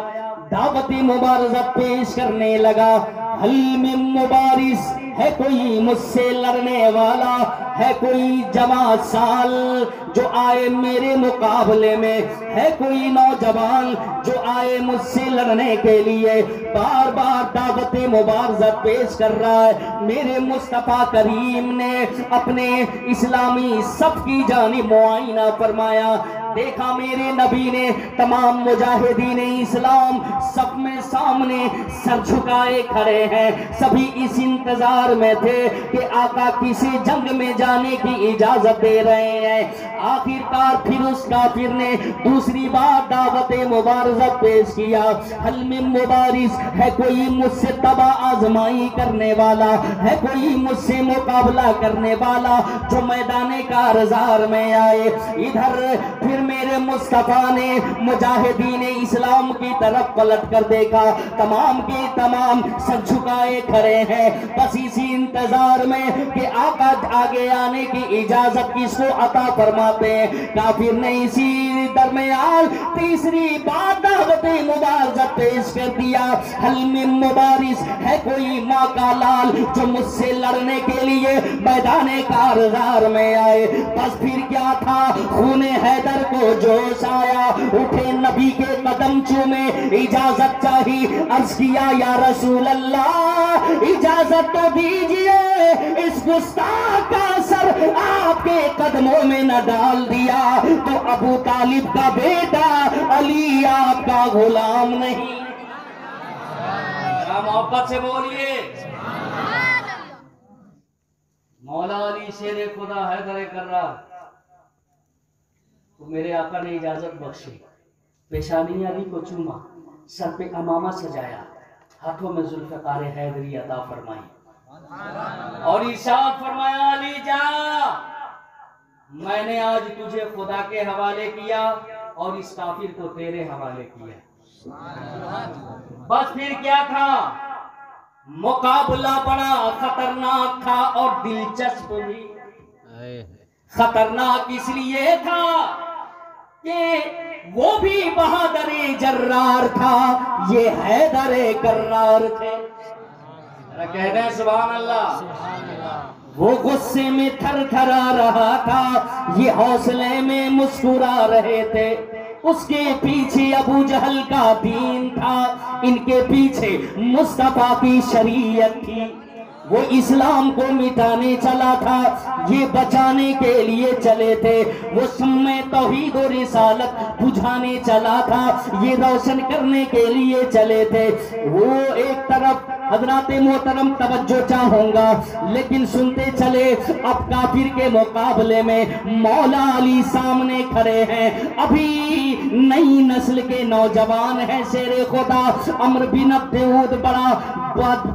دعوت مبارزہ پیش کرنے لگا. حل من مبارز, ہے کوئی مجھ سے لڑنے والا, ہے کوئی جوان سال جو آئے میرے مقابلے میں, ہے کوئی نوجوان جو آئے مجھ سے لڑنے کے لیے. بار بار دعوت مبارزہ پیش کر رہا ہے. میرے مصطفیٰ کریم نے اپنے اسلامی صف کی جانب معائنہ فرمایا. دیکھا میرے نبی نے تمام مجاہدین اسلام صف میں سامنے سر جھکائے کھڑے ہیں. سبھی اس انتظار میں تھے کہ آقا کسی جنگ میں جانے کی اجازت دے رہے ہیں. آخرکار پھر اس کافر نے دوسری بار دعوت مبارزہ پیش کیا. حل من مبارز, ہے کوئی مجھ سے تباہ آزمائی کرنے والا, ہے کوئی مجھ سے مقابلہ کرنے والا جو میدان کارزار میں آئے. ادھر پھر میرے مصطفیٰ نے مجاہدین اسلام کی طرف پلٹ کر دیکھا, تمام کے تمام سر جھکائے کھڑے ہیں, بس اسی انتظار میں کہ آقا آگے آنے کی اجازت کس کو عطا فرماتے ہیں. کافر نے اسی درمیان تیسری بار دعوت مبارزہ پیش کر دیا. حل من مبارز, ہے کوئی ماں کا لال جو مجھ سے لڑنے کے لیے میدان کارزار میں آئے. بس پھر کیا تھا, خون حیدر کو جوش آیا, اٹھے نبی کے قدم چومے, اجازت چاہی. عرض کیا یا رسول اللہ اجازت تو دیجئے, اس گستاخ کا سر آپ کے قدموں میں نہ ڈال دیا تو ابو طالب کا بیٹا علی آپ کا غلام نہیں. محبت سے بولیے. مولا علی شیر خدا حیدر کرار, تو میرے آقا نے اجازت بخشی. پیشانی علی کو چوما, سر پہ امامہ سجایا, ہاتھوں میں ذوالفقار حیدری عطا فرمائی اور ارشاد فرمایا علی جا, میں نے آج تجھے خدا کے حوالے کیا اور اس کافر کو تیرے حوالے کیا. بس پھر کیا تھا, مقابلہ بڑا خطرناک تھا اور دلچسپ بھی. خطرناک اس لیے تھا کہ وہ بھی بہادر جرار تھا, یہ حیدر کرار تھے. کہتے ہیں سبحان اللہ. وہ غصے میں تھر تھرا رہا تھا, یہ حوصلے میں مسکرا رہے تھے. اس کے پیچھے ابو جہل کا دین تھا, ان کے پیچھے مصطفیٰ کی شریعت تھی. وہ اسلام کو مٹانے چلا تھا, یہ بچانے کے لیے چلے تھے. وہ شمع توحید و رسالت بجھانے چلا تھا, یہ روشن کرنے کے لیے چلے تھے. وہ ایک طرف حضرات محترم توجہ چاہوں گا, لیکن سنتے چلے. اب کافر کے مقابلے میں مولا علی سامنے کھڑے ہیں. ابھی نئی نسل کے نوجوان ہیں. شیر خدا عمرو بن عبد ود بڑا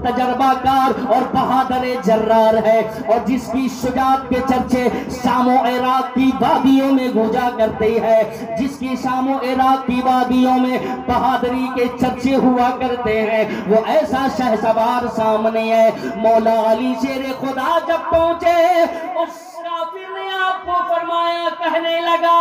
تجربہ کار اور بہادر جرار ہے, اور جس کی شجاعت کے چرچے شام و عراق کی وادیوں میں گونجا کرتے ہیں. جس کی شام و عراق کی وادیوں میں بہادری کے چرچے ہوا کرتے ہیں, وہ ایسا شہسوار سامنے ہے. مولا علی شیر خدا جب پہنچے, اس کافر نے آپ کو فرمایا, کہنے لگا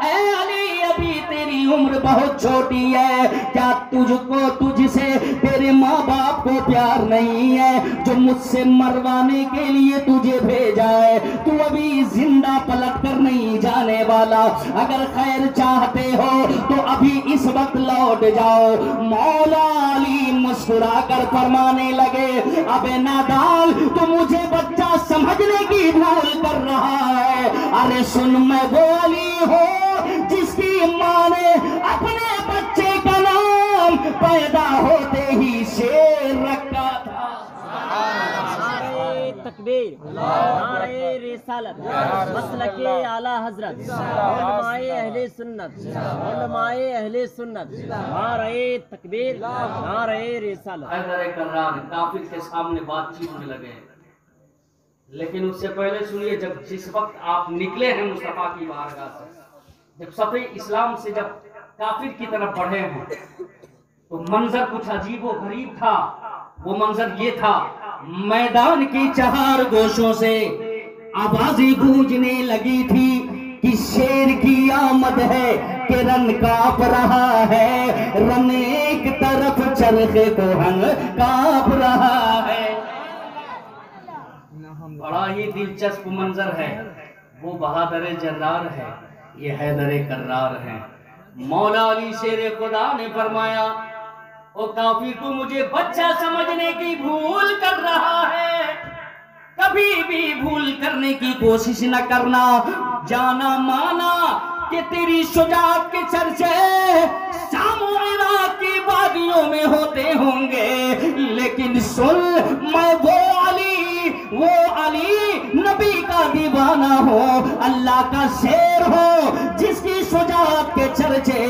اے علی ابھی تیری عمر بہت چھوٹی ہے, کیا تجھ سے تیرے ماں باپ کو پیار نہیں ہے جو مجھ سے مروانے کے لیے تجھے بھیجا ہے؟ تو ابھی زندہ پلٹ کر نہیں جانے والا, اگر خیر چاہتے ہو تو ابھی اس وقت لوٹ جاؤ. مولا علی مسکرا کر فرمانے لگے, ابے نادال تو مجھے بچہ سمجھنے کی بھول کر رہا ہے. ارے سن, میں وہ علی ہوں جس کی ماں نے اپنے بچے کا نام پیدا ہوتے ہی شیر رکھا تھا. نعرہ تکبیر, نعرہ رسالت, مسلک اعلیٰ حضرت, علماء اہل سنت, علماء اہل سنت. نعرہ تکبیر, نعرہ رسالت. حیدر کرار کافر کے سامنے بات چیت میں لگے, لیکن اس سے پہلے سنیے, جس وقت آپ نکلے ہیں مصطفیٰ کی بارگاہ سے, جب صفحے اسلام سے جب کافر کی طرف بڑھے ہیں, تو منظر کچھ عجیب و غریب تھا. وہ منظر یہ تھا، میدان کی چہار گوشوں سے آوازیں گونجنے لگی تھی کہ شیر کی آمد ہے، کہ رن کانپ رہا ہے، رن ایک طرف چرخ کوہن کانپ رہا ہے۔ بڑا ہی دلچسپ منظر ہے، وہ بہادر جرار ہے، یہ حیدر کرار ہے۔ مولا علی شیر خدا نے فرمایا، او کافی تو مجھے بچہ سمجھنے کی بھول کر رہا ہے، کبھی بھی بھول کرنے کی کوشش نہ کرنا، جانا مانا کہ تیری شجاعت کے چرچے شام و عراق کی وادیوں میں ہوتے ہوں گے، لیکن سن، میں وہ علی نبی کا دیوانہ ہوں، اللہ کا شیر ہوں، جس کی شجاعت کے چرچے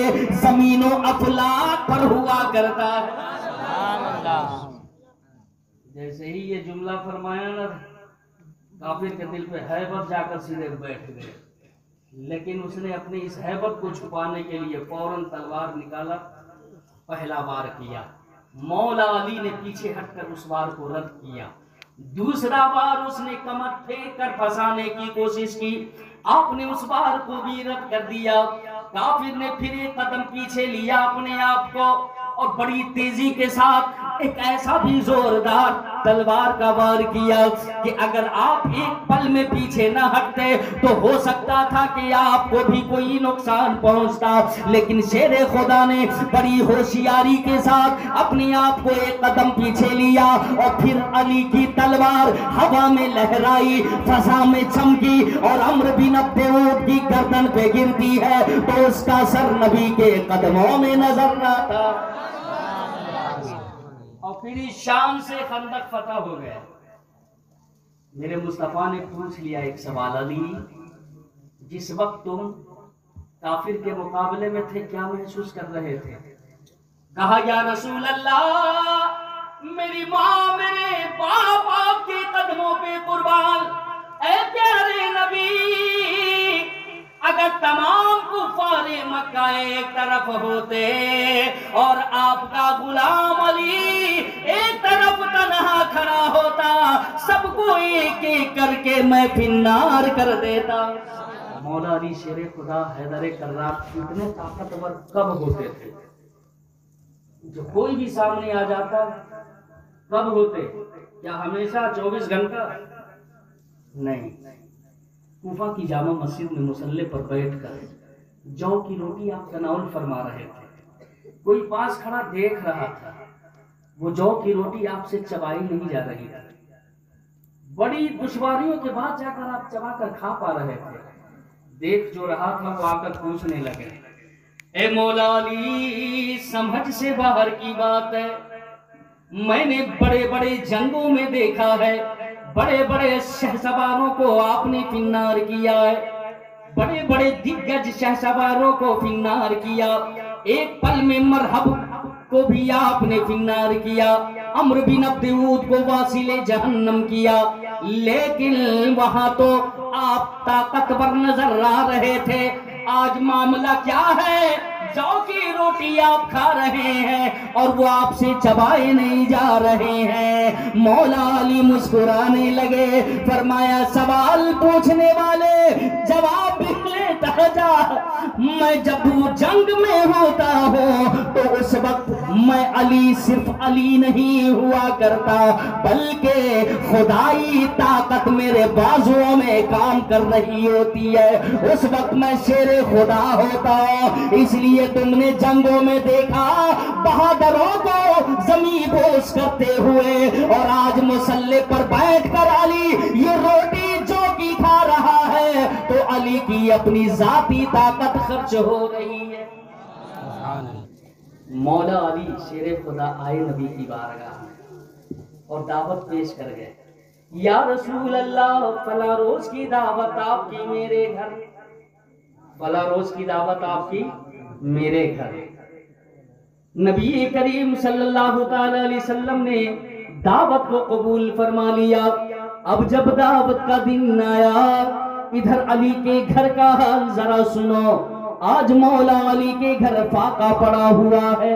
زمین و افلاک پر ہوا کرتا ہے۔ جیسے ہی یہ جملہ فرمایا نا، کافر کے دل پہ ہیبت جا کر سیدھے بیٹھ گئے، لیکن اس نے اپنی اس ہیبت کو چھپانے کے لیے فوراً تلوار نکالا، پہلا وار کیا، مولا علی نے پیچھے ہٹ کر اس وار کو رد کیا، دوسرا بار اس نے کمر پھینک کر پھنسانے کی کوشش کی، آپ نے اس بار کو بھی رد کر دیا، کافر نے پھر ایک قدم پیچھے لیا اپنے آپ کو، اور بڑی تیزی کے ساتھ ایک ایسا بھی زوردار تلوار کا وار کیا کہ اگر آپ ایک پل میں پیچھے نہ ہٹتے تو ہو سکتا تھا کہ آپ کو بھی کوئی نقصان پہنچتا، لیکن شیر خدا نے بڑی ہوشیاری کے ساتھ اپنے آپ کو ایک قدم پیچھے لیا، اور پھر علی کی تلوار ہوا میں لہرائی، فضا میں چمکی، اور عمرو بن عبد عوف کی گردن پہ گرتی ہے تو اس کا سر نبی کے قدموں میں نظر آتا، اور پھر اس شان سے خندق فتح ہو گیا۔ میرے مصطفیٰ نے پوچھ لیا ایک سوال، علی جس وقت تم کافر کے مقابلے میں تھے کیا محسوس کر رہے تھے؟ کہا یا رسول اللہ، میری ماں میرے باپ آپ کے قدموں پہ قربان، اے پیارے نبی، اگر تمام کفار مکہ ایک طرف ہوتے اور آپ کا غلام علی ایک طرف تنہا کھڑا ہوتا، سب کو ایک ایک کر کے میں فنار کر دیتا۔ مولا علی شیر خدا حیدر کرار کتنے طاقتور کب ہوتے تھے؟ جو کوئی بھی سامنے آ جاتا کب ہوتے؟ کیا ہمیشہ 24 گھنٹہ؟ نہیں، کوفہ کی جامع مسجد میں مصلی پر بیٹھ کر جو کی روٹی آپ تناول فرما رہے تھے، کوئی پاس کھڑا دیکھ رہا تھا، وہ جو کی روٹی آپ سے چبائی نہیں جا رہی تھی، بڑی دشواریوں کے بعد جا کر آپ چبا کر کھا پا رہے تھے، دیکھ جو رہا تھا وہ آ کر پوچھنے لگے، اے مولا علی، سمجھ سے باہر کی بات ہے، میں نے بڑے بڑے جنگوں میں دیکھا ہے، بڑے بڑے شہسواروں کو آپ نے فنار کیا ہے، بڑے بڑے دگج شہسواروں کو فنار کیا، ایک پل میں مرحب کو بھی آپ نے فنار کیا، عمرو بن عبد عوف کو واصل جہنم کیا، لیکن وہاں تو آپ طاقتور نظر آ رہے تھے، آج معاملہ کیا ہے؟ جو کی روٹی آپ کھا رہے ہیں اور وہ آپ سے چبائے نہیں جا رہے ہیں۔ مولا علی مسکرانے لگے، فرمایا سوال پوچھنے والے جواب لیتا جا، میں جب جنگ میں ہوتا ہوں تو اس وقت میں علی صرف علی نہیں ہوا کرتا، بلکہ خدائی طاقت میرے بازوؤں میں کام کر رہی ہوتی ہے، اس وقت میں شیر خدا ہوتا ہوں۔ اس لیے تم نے جنگوں میں دیکھا بہادروں کو زمین بوس کرتے ہوئے، اور آج مصلی پر بیٹھ کر علی یہ روٹی جو کی کھا رہا ہے تو علی کی اپنی ذاتی طاقت خرچ ہو رہی ہے۔ مولا علی شیر خدا آئے نبی کی بارگاہ میں اور دعوت پیش کر گئے، یا رسول اللہ، فلاں روز کی دعوت آپ کی میرے گھر، فلاں روز کی دعوت آپ کی میرے گھر۔ نبی کریم صلی اللہ تعالی علیہ وسلم نے دعوت کو قبول فرما لیا۔ اب جب دعوت کا دن آیا، ادھر علی کے گھر کا حال ذرا سنو، آج مولا علی کے گھر فاقہ پڑا ہوا ہے،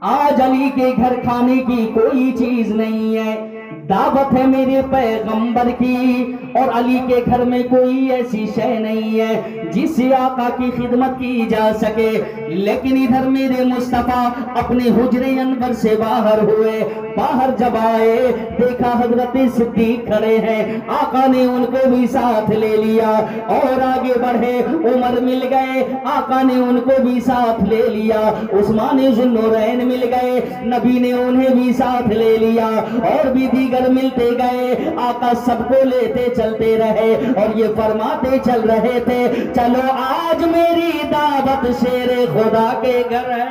آج علی کے گھر کھانے کی کوئی چیز نہیں ہے، دعوت ہے میرے پیغمبر کی، اور علی کے گھر میں کوئی ایسی شے نہیں ہے جس سے آقا کی خدمت کی جا سکے۔ لیکن ادھر میرے مصطفیٰ اپنے حجرے انور سے باہر ہوئے، باہر جب آئے دیکھا حضرت صدیق کھڑے ہیں، آقا نے ان کو بھی ساتھ لے لیا، اور آگے بڑھے عمر مل گئے، آقا نے ان کو بھی ساتھ لے لیا، عثمان ذوالنورین مل گئے، نبی نے انہیں بھی ساتھ لے لیا، اور بھی دیگر ملتے گئے، آقا سب کو لیتے چلتے رہے، اور یہ فرماتے چل رہے تھے چلو آج میری دعوت شیر خدا کے گھر ہے،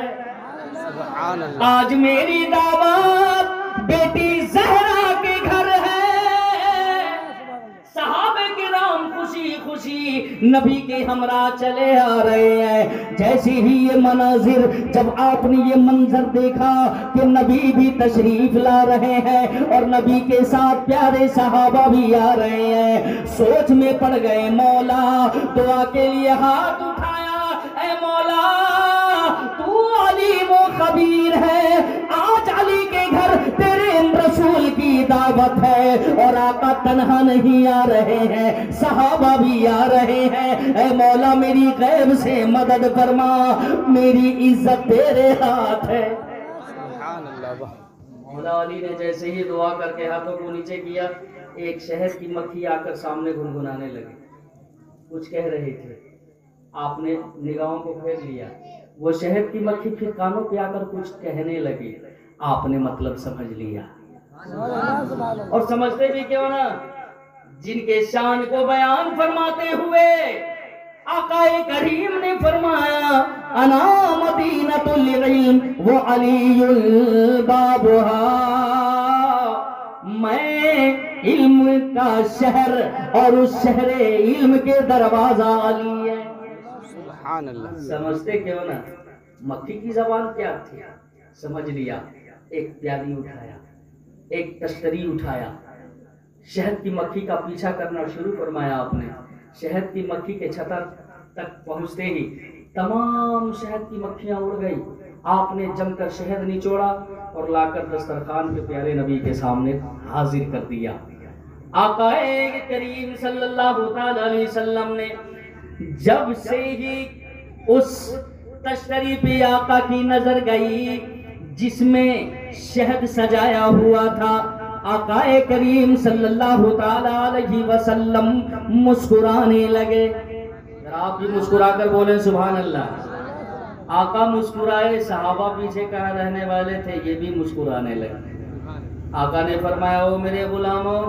سبحان اللہ، آج میری دعوت بیٹی زہرا کے گھر ہے۔ صحابہ کرام خوشی خوشی نبی کے ہمراہ چلے آ رہے ہیں۔ جیسے ہی یہ مناظر، جب آپ نے یہ منظر دیکھا کہ نبی بھی تشریف لا رہے ہیں اور نبی کے ساتھ پیارے صحابہ بھی آ رہے ہیں، سوچ میں پڑ گئے، مولا دعا کے لیے ہاتھ اٹھایا، اے مولا تو علیم و خبیر ہے، آج علی کے گھر تیرے رسول کی دعوت ہے، اور آقا تنہا نہیں آ رہے ہیں، صحابہ بھی آ رہے ہیں، اے مولا میری غیب سے مدد فرما، میری عزت تیرے ہاتھ ہے۔ سبحان اللہ، مولا علی نے جیسے ہی دعا کر کے ہاتھوں کو نیچے کیا، ایک شہد کی مکھی آ کر سامنے گنگنانے لگی، کچھ کہہ رہے تھے، آپ نے نگاہوں کو پھیر لیا، وہ شہد کی مکھی پھر کانوں پہ آ کر کچھ کہنے لگی، آپ نے مطلب سمجھ لیا، اور سمجھتے بھی کیوں نہ، جن کے شان کو بیان فرماتے ہوئے آقا کریم نے فرمایا انا مدینۃ العلم وعلی بابھا، میں علم کا شہر اور اس شہر علم کے دروازہ علی ہے۔ سبحان اللہ، سمجھتے کیوں نہ، مکھی کی زبان کیا تھی، سمجھ لیا، ایک پیالی اٹھایا، ایک تشتری اٹھایا، شہد کی مکھی کا پیچھا کرنا شروع فرمایا آپ نے، شہد کی مکھی کے چھتر تک پہنچتے ہی تمام شہد کی مکھیاں اڑ گئی، آپ نے جم کر شہد نچوڑا اور لا کر دسترخوان پہ پیارے نبی کے سامنے حاضر کر دیا۔ آقا کریم صلی اللہ تعالی علیہ وسلم نے جب سے ہی اس تشتری پہ آقا کی نظر گئی جس میں شہد سجایا ہوا تھا، آقا کریم صلی اللہ تعالی علیہ وسلم مسکرانے لگے۔ ذرا آپ بھی مسکرا کر بولیں سبحان اللہ۔ آقا مسکرائے، صحابہ پیچھے کہاں رہنے والے تھے یہ بھی مسکرانے لگے۔ آقا نے فرمایا او میرے غلاموں،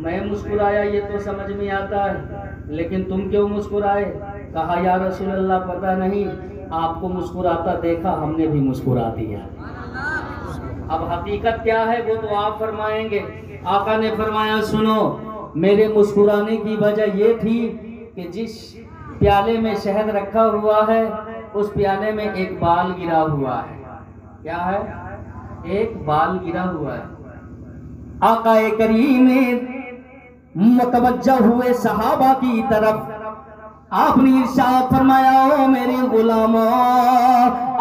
میں مسکرایا یہ تو سمجھ میں آتا ہے، لیکن تم کیوں مسکرائے؟ کہا یا رسول اللہ پتہ نہیں، آپ کو مسکراتا دیکھا ہم نے بھی مسکرا دیا۔ اب حقیقت کیا ہے وہ تو آپ فرمائیں گے۔ آقا نے فرمایا سنو، میرے مسکرانے کی وجہ یہ تھی کہ جس پیالے میں شہد رکھا ہوا ہے اس پیالے میں ایک بال گرا ہوا ہے۔ کیا ہے؟ ایک بال گرا ہوا ہے۔ آقا کریم متوجہ ہوئے صحابہ کی طرف، آپ نے ارشاد فرمایا او میرے غلاموں،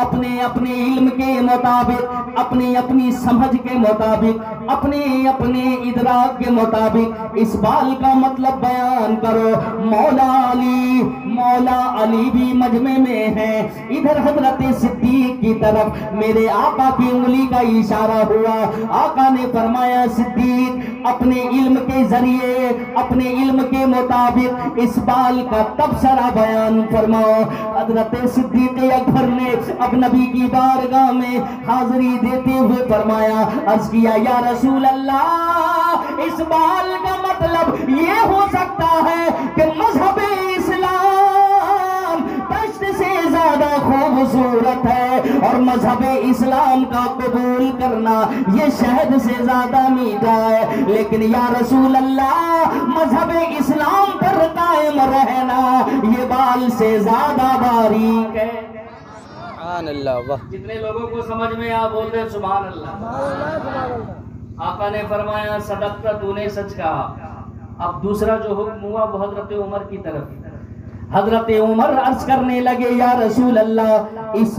اپنے اپنے علم کے مطابق، اپنی اپنی سمجھ کے مطابق، اپنے اپنے ادراک کے مطابق اس بال کا مطلب بیان کرو۔ مولا علی بھی مجمع میں ہیں، ادھر حضرت صدیق کی طرف میرے آقا کی انگلی کا اشارہ ہوا۔ آقا نے فرمایا صدیق اپنے علم کے ذریعے، اپنے علم کے مطابق اس بال کا تبصرہ بیان فرماؤ۔ حضرت صدیق اکبر نے اب نبی کی بارگاہ میں حاضری دیتے ہوئے فرمایا، عرض کیا یا رسول اللہ، اس بال کا مطلب یہ ہو سکتا ہے کہ مذہب اسلام دشت سے زیادہ خوبصورت ہے، اور مذہب اسلام کا قبول کرنا یہ شہد سے زیادہ میٹھا ہے، لیکن یا رسول اللہ مذہب اسلام پر قائم رہنا یہ بال سے زیادہ باریک ہے۔ سبحان اللہ، واہ، جتنے لوگوں کو سمجھ میں آ بولتے ہیں سبحان اللہ۔ آقا نے فرمایا صدقت، تو نے سچ کہا۔ اب دوسرا جو حکم ہوا وہ حضرت عمر کی طرف۔ حضرت عمر عرض کرنے لگے یا رسول اللہ، اس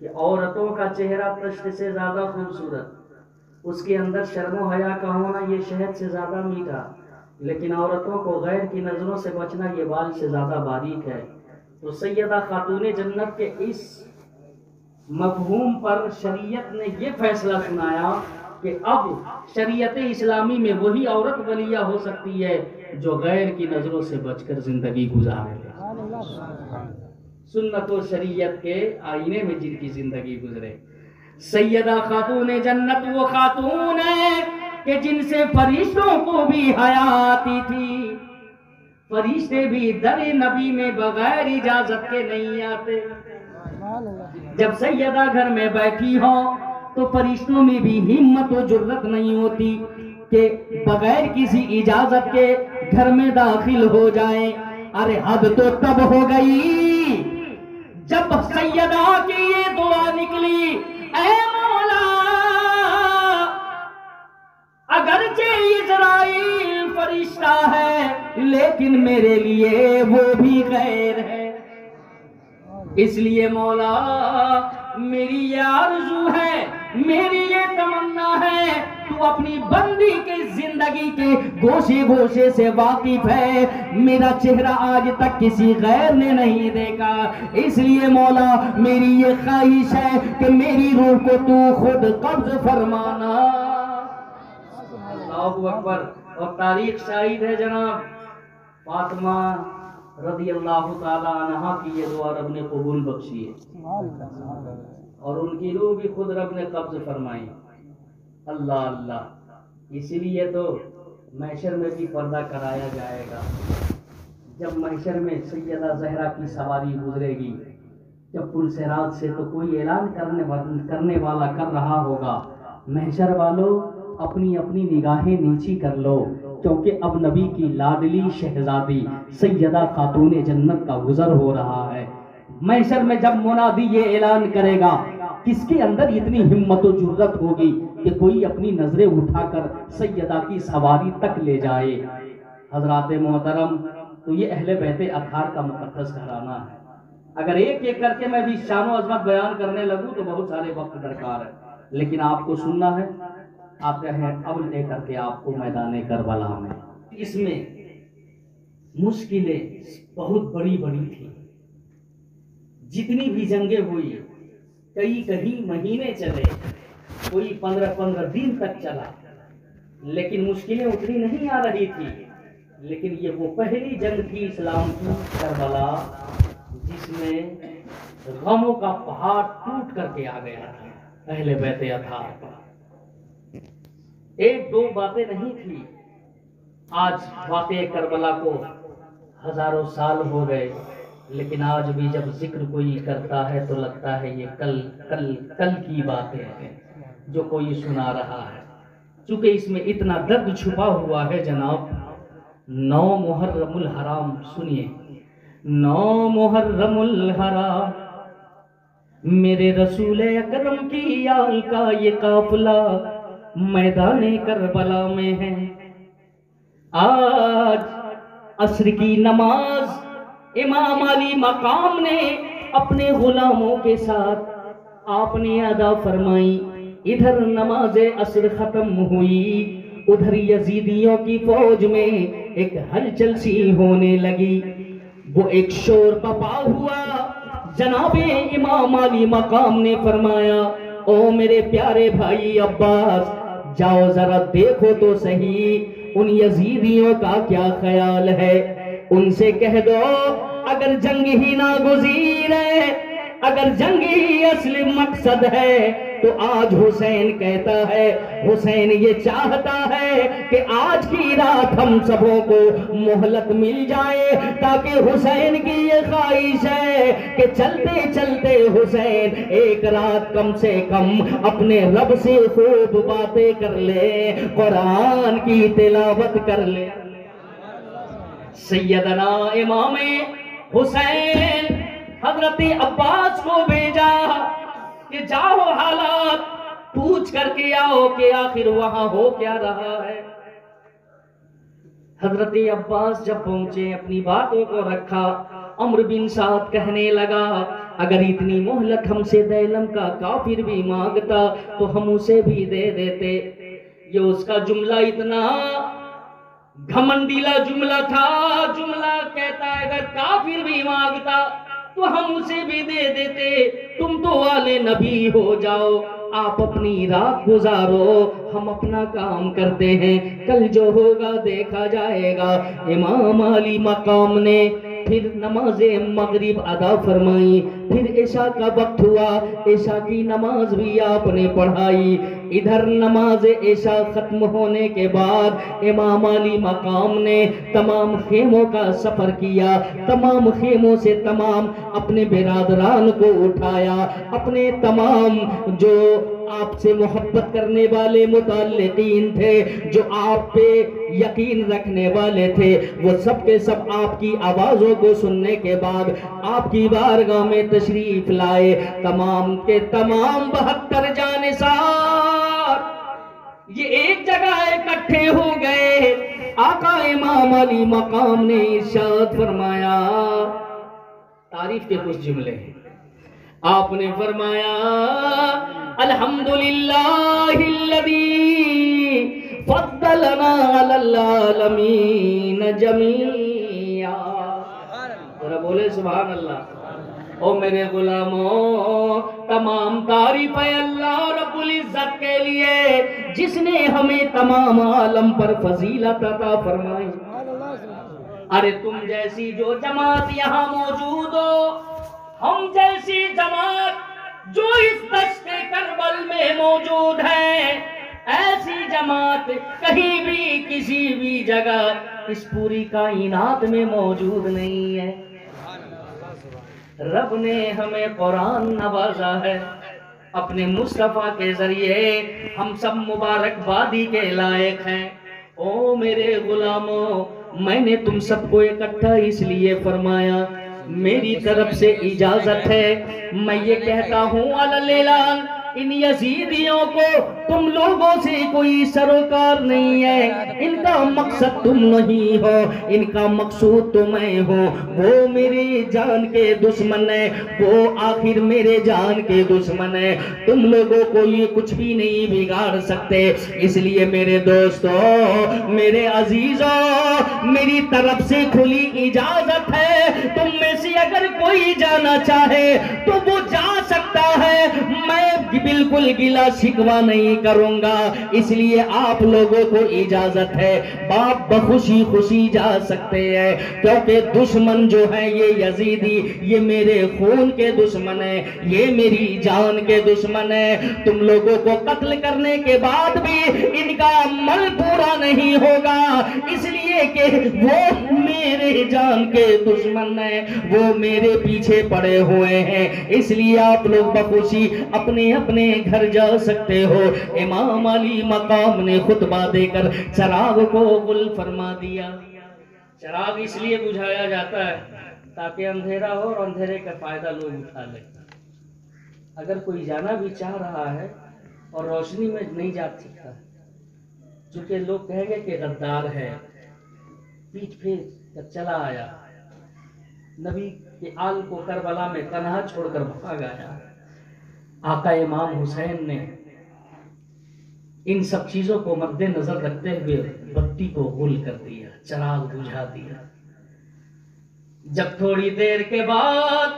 کہ عورتوں کا چہرہ طشت سے زیادہ خوبصورت، اس کے اندر شرم و حیا کا ہونا یہ شہد سے زیادہ میٹھا، لیکن عورتوں کو غیر کی نظروں سے بچنا یہ بال سے زیادہ باریک ہے۔ تو سیدہ خاتون جنت کے اس مفہوم پر شریعت نے یہ فیصلہ سنایا کہ اب شریعت اسلامی میں وہی عورت ولیہ ہو سکتی ہے جو غیر کی نظروں سے بچ کر زندگی گزارے، سنت و شریعت کے آئینے میں جن کی زندگی گزرے۔ سیدہ خاتون جنت وہ خاتون ہے کہ جن سے فرشتوں کو بھی حیا آتی تھی، فرشتے بھی در نبی میں بغیر اجازت کے نہیں آتے۔ جب سیدہ گھر میں بیٹھی ہو تو فرشتوں میں بھی ہمت و جرت نہیں ہوتی کہ بغیر کسی اجازت کے گھر میں داخل ہو جائیں۔ ارے حد تو تب ہو گئی جب سیدہ کی یہ دعا نکلی، اے مولا اگرچہ اسرائیل فرشتہ ہے لیکن میرے لیے وہ بھی غیر ہے، اس لیے مولا میری یہ آرزو ہے، میری یہ تمنا ہے، تو اپنی بندی کے زندگی کے گوشے گوشے سے واقف ہے، میرا چہرہ آج تک کسی غیر نے نہیں دیکھا، اس لیے مولا میری یہ خواہش ہے کہ میری روح کو تو خود قبض فرمانا۔ اللہ اکبر۔ اور تاریخ شاہد ہے جناب، فاطمہ رضی اللہ تعالی عنہ کی یہ دعا رب نے قبول بخشی ہے اور ان کی روح بھی خود رب نے قبض فرمائی۔ اللہ اللہ، اسی لیے تو محشر میں بھی پردہ کرایا جائے گا۔ جب محشر میں سیدہ زہرا کی سواری گزرے گی، جب پرصراط سے تو کوئی اعلان کرنے والا کر رہا ہوگا، محشر والوں اپنی اپنی نگاہیں نیچی کر لو، کیونکہ اب نبی کی لاڈلی شہزادی سیدہ خاتون جنت کا گزر ہو رہا ہے۔ محشر میں جب منادی یہ اعلان کرے گا، کس کے اندر اتنی ہمت و جرت ہوگی کہ کوئی اپنی نظریں اٹھا کر سیدہ کی سواری تک لے جائے۔ حضرات محترم، تو یہ اہل بیت اطہار کا مقدس گھرانہ ہے۔ اگر ایک ایک کر کے میں بھی شان و عظمت بیان کرنے لگوں تو بہت سارے وقت درکار ہے، لیکن آپ کو سننا ہے۔ آتے ہیں اب لے کر کے آپ کو میدان کربلا میں۔ اس میں مشکلیں بہت بڑی بڑی تھی، جتنی بھی جنگیں ہوئی، کئی مہینے چلے، کوئی 15 دن تک چلا، لیکن مشکلیں اتنی نہیں آ رہی تھی۔ لیکن یہ وہ پہلی جنگ تھی اسلام کی، کربلا، جس میں غموں کا پہاڑ ٹوٹ کر کے آ گیا تھا اہل بیت اطہار پر۔ ایک دو باتیں نہیں تھی، آج واقعہ کربلا کو ہزاروں سال ہو گئے، لیکن آج بھی جب ذکر کوئی کرتا ہے تو لگتا ہے یہ کل کی باتیں ہیں جو کوئی سنا رہا ہے، چونکہ اس میں اتنا درد چھپا ہوا ہے جناب۔ 9 محرم الحرام، سنیے، 9 محرم الحرام میرے رسول اکرم کی آل کا یہ قافلہ میدان کربلا میں ہے۔ آج عصر کی نماز امام علی مقام نے اپنے غلاموں کے ساتھ آپ نے ادا فرمائی۔ ادھر نماز عصر ختم ہوئی، ادھر یزیدیوں کی فوج میں ایک ہلچل سی ہونے لگی، وہ ایک شور بپا ہوا۔ جناب امام علی مقام نے فرمایا، او میرے پیارے بھائی عباس، جاؤ ذرا دیکھو تو صحیح ان یزیدیوں کا کیا خیال ہے، ان سے کہہ دو اگر جنگ ہی ناگزیر ہے، اگر جنگ ہی اصل مقصد ہے تو آج حسین کہتا ہے، حسین یہ چاہتا ہے کہ آج کی رات ہم سبوں کو مہلت مل جائے، تاکہ حسین کی یہ خواہش ہے کہ چلتے چلتے حسین ایک رات کم سے کم اپنے رب سے خوب باتیں کر لے، قرآن کی تلاوت کر لے۔ سیدنا امام حسین حضرت عباس کو بھیجا کہ جاؤ حالات پوچھ کر کے آؤ کہ آخر وہاں ہو کیا رہا ہے۔ حضرت عباس جب پہنچے، اپنی باتوں کو رکھا، عمرو بن سعد کہنے لگا، اگر اتنی مہلت ہم سے دیلم کا کافر بھی مانگتا تو ہم اسے بھی دے دیتے. یہ اس کا جملہ اتنا گھمنڈیلا جملہ تھا. جملہ کہتا ہے اگر کافر بھی مانگتا تو ہم اسے بھی دے دیتے. تم تو والے نبی ہو جاؤ, آپ اپنی رات گزارو, ہم اپنا کام کرتے ہیں, کل جو ہوگا دیکھا جائے گا. امام علی مقام نے پھر نماز مغرب ادا فرمائی. پھر عشاء کا وقت ہوا, عشاء کی نماز بھی آپ نے پڑھائی. ادھر نماز عشاء ختم ہونے کے بعد امام علی مقام نے تمام خیموں کا سفر کیا. تمام خیموں سے تمام اپنے برادران کو اٹھایا. اپنے تمام جو آپ سے محبت کرنے والے متعلقین تھے, جو آپ پہ یقین رکھنے والے تھے, وہ سب کے سب آپ کی آوازوں کو سننے کے بعد آپ کی بارگاہ میں تشریف لائے. تمام کے تمام 72 جانثار یہ ایک جگہ اکٹھے ہو گئے. آقا امام علی مقام نے ارشاد فرمایا, تعریف کے کچھ جملے ہیں. آپ نے فرمایا الحمدللہ الذی فضلنا علی العالمین جمیعا. ذرا بولے سبحان اللہ. او میرے غلاموں, تمام تعریف ہے اللہ رب العزت کے لیے جس نے ہمیں تمام عالم پر فضیلت عطا فرمائی. ارے تم جیسی جو جماعت یہاں موجود ہو, ہم جیسی جماعت جو اس دشت کربل میں موجود ہے, ایسی جماعت کہیں بھی کسی بھی جگہ اس پوری کائنات میں موجود نہیں ہے. رب نے ہمیں قرآن نوازا ہے اپنے مصطفیٰ کے ذریعے. ہم سب مبارکبادی کے لائق ہیں. او میرے غلاموں, میں نے تم سب کو اکٹھا اس لیے فرمایا, میری طرف سے اجازت ہے. میں یہ کہتا ہوں علیلان, ان یزیدیوں کو تم لوگوں سے کوئی سروکار نہیں ہے. ان کا مقصد تم نہیں ہو, ان کا مقصود تو میں ہوں. وہ میری جان کے دشمن ہے, وہ آخر میرے جان کے دشمن ہے. تم لوگوں کو یہ کچھ بھی نہیں بگاڑ سکتے. اس لیے میرے دوستوں, میرے عزیزوں, میری طرف سے کھلی اجازت ہے. تم میں سے اگر کوئی جانا چاہے تو وہ جا سکتا ہے. میں بالکل گلا شکوہ نہیں کروں گا, اس لیے آپ لوگوں کو اجازت ہے. باپ بخوشی خوشی جا سکتے ہیں, کیونکہ دشمن جو ہے یہ یزیدی, یہ میرے خون کے دشمن ہے, یہ میری جان کے دشمن ہے. تم لوگوں کو قتل کرنے کے بعد بھی ان کا عمل پورا نہیں ہوگا, اس لیے کہ وہ میرے جان کے دشمن ہیں, وہ میرے پیچھے پڑے ہوئے ہیں. اس لیے آپ لوگ بخوشی اپنے اپنے گھر جا سکتے ہو. امام علی مقام نے خطبہ دے کر چراغ کو غل فرما دیا. چراغ اس لیے بجھایا جاتا ہے تاکہ اندھیرا ہو اور اندھیرے کا فائدہ لوگ اٹھا لیں. اگر کوئی جانا بھی چاہ رہا ہے اور روشنی میں نہیں جا سکتا, چونکہ لوگ کہیں گے کہ غدار ہے, پیٹ پھیر کر چلا آیا, نبی کے آل کو کربلا میں تنہا چھوڑ کر بھاگ آیا. آقا امام حسین نے ان سب چیزوں کو مد نظر رکھتے ہوئے بتی کو غل کر دیا, چراغ بجھا دیا. جب تھوڑی دیر کے بعد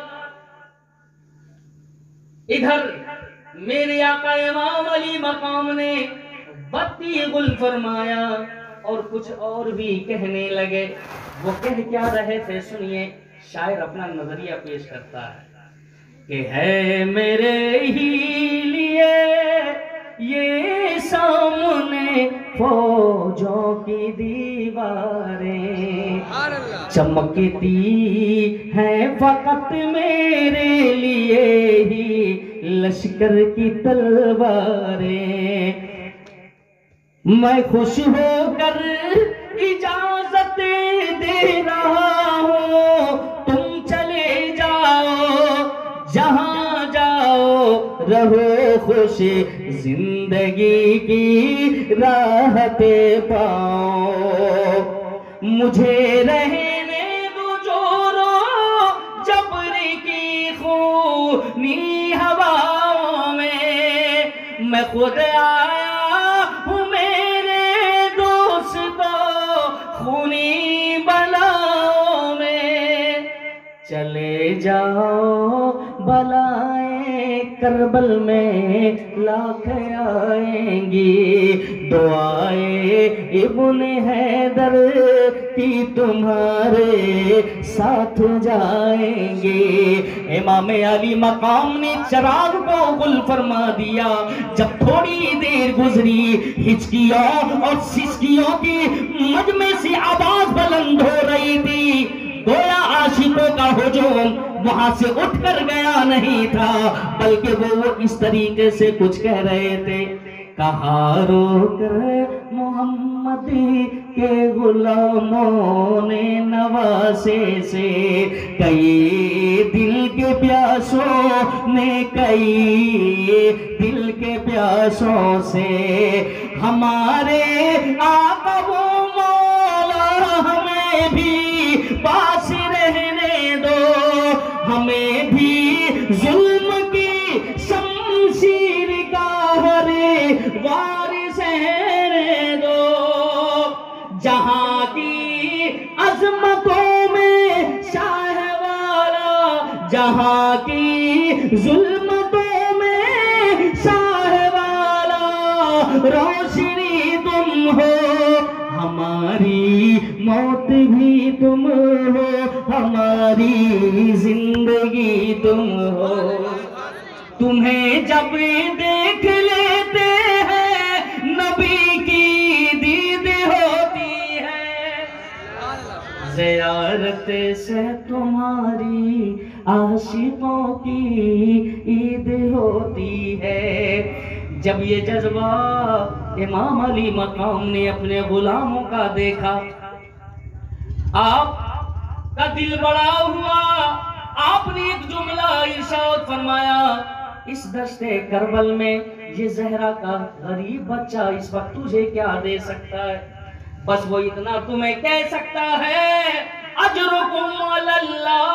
ادھر میرے آقا امام علی مقام نے بتی غل فرمایا اور کچھ اور بھی کہنے لگے. وہ کہہ کیا رہے تھے سنیے, شاعر اپنا نظریہ پیش کرتا ہے کہ ہے میرے ہی لیے یہ سامنے فوجوں کی دیواریں, چمکتی ہیں فقط میرے لیے ہی لشکر کی تلواریں. میں خوش ہو کر اجازت دے رہا ہوں, تم چلے جاؤ جہاں جاؤ, رہو خوش زندگی کی راحت پاؤ. مجھے رہنے دو جو رو جبر کی خون خونی ہواؤں میں خود آیا ہوں میرے دوستو خونی بلاؤں میں، چلے جاؤ بلائیں کربل میں لاکھ آئیں گی، دعائیں ابن حیدر کی تمہارے ساتھ جائیں گے۔ امام علی مقام نے چراغ کو گل فرما دیا، جب تھوڑی دیر گزری ہچکیوں اور سسکیوں کی مجمع سے آواز بلند ہو رہی تھی، گویا عاشقوں کا ہجوم وہاں سے اٹھ کر گیا نہیں تھا، بلکہ وہ اس طریقے سے کچھ کہہ رہے تھے، کہا رو کر محمد کے غلاموں نے نواسے سے، کئی دل کے پیاسوں نے کئی دل کے پیاسوں سے، ہمارے آقا و مولا ہمیں بھی پاس رہنے دو، ہمیں بھی ظلم کی شمشیر کا ہر وارث رہنے دو، جہاں کی عظمتوں میں شاہ والا، جہاں کی ظلمتوں میں شاہ والا، روشنی تم ہو ہماری موت بھی تم ہو، ہماری زندگی تم ہو، تمہیں جب دیکھ لیتے ہیں نبی کی دید ہوتی ہے، زیارت سے تمہاری عاشقوں کی عید ہوتی ہے۔ جب یہ جذبہ امام علی مقام نے اپنے غلاموں کا دیکھا، آپ کا دل بڑا ہوا، آپ نے ایک جملہ ارشاد فرمایا، اس دشت کربل میں یہ زہرا کا غریب بچہ اس وقت تجھے کیا دے سکتا ہے، بس وہ اتنا تمہیں کہہ سکتا ہے، اجرکم علی اللہ،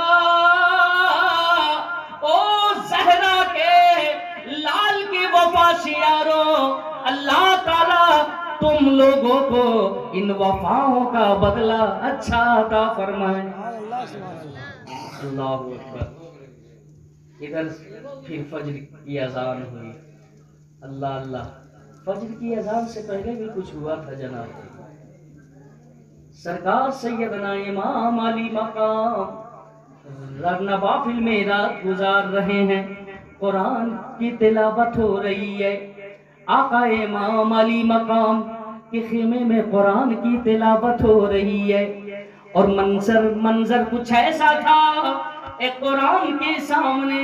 او زہرا کے لال کی وفاشیاروں، اللہ تعالیٰ تم لوگوں کو ان وفاؤں کا بدلہ اچھا عطا فرمائے۔ اللہ اکبر۔ ادھر پھر فجر کی اذان ہوئی، اللہ اللہ، فجر کی اذان سے پہلے بھی کچھ ہوا تھا جناب، سرکار سیدنا امام علی مقام نوافل میں رات گزار رہے ہیں، قرآن کی تلاوت ہو رہی ہے، آقا امام علی مقام کے خیمے میں قرآن کی تلاوت ہو رہی ہے، اور منظر کچھ ایسا تھا، ایک قرآن کے سامنے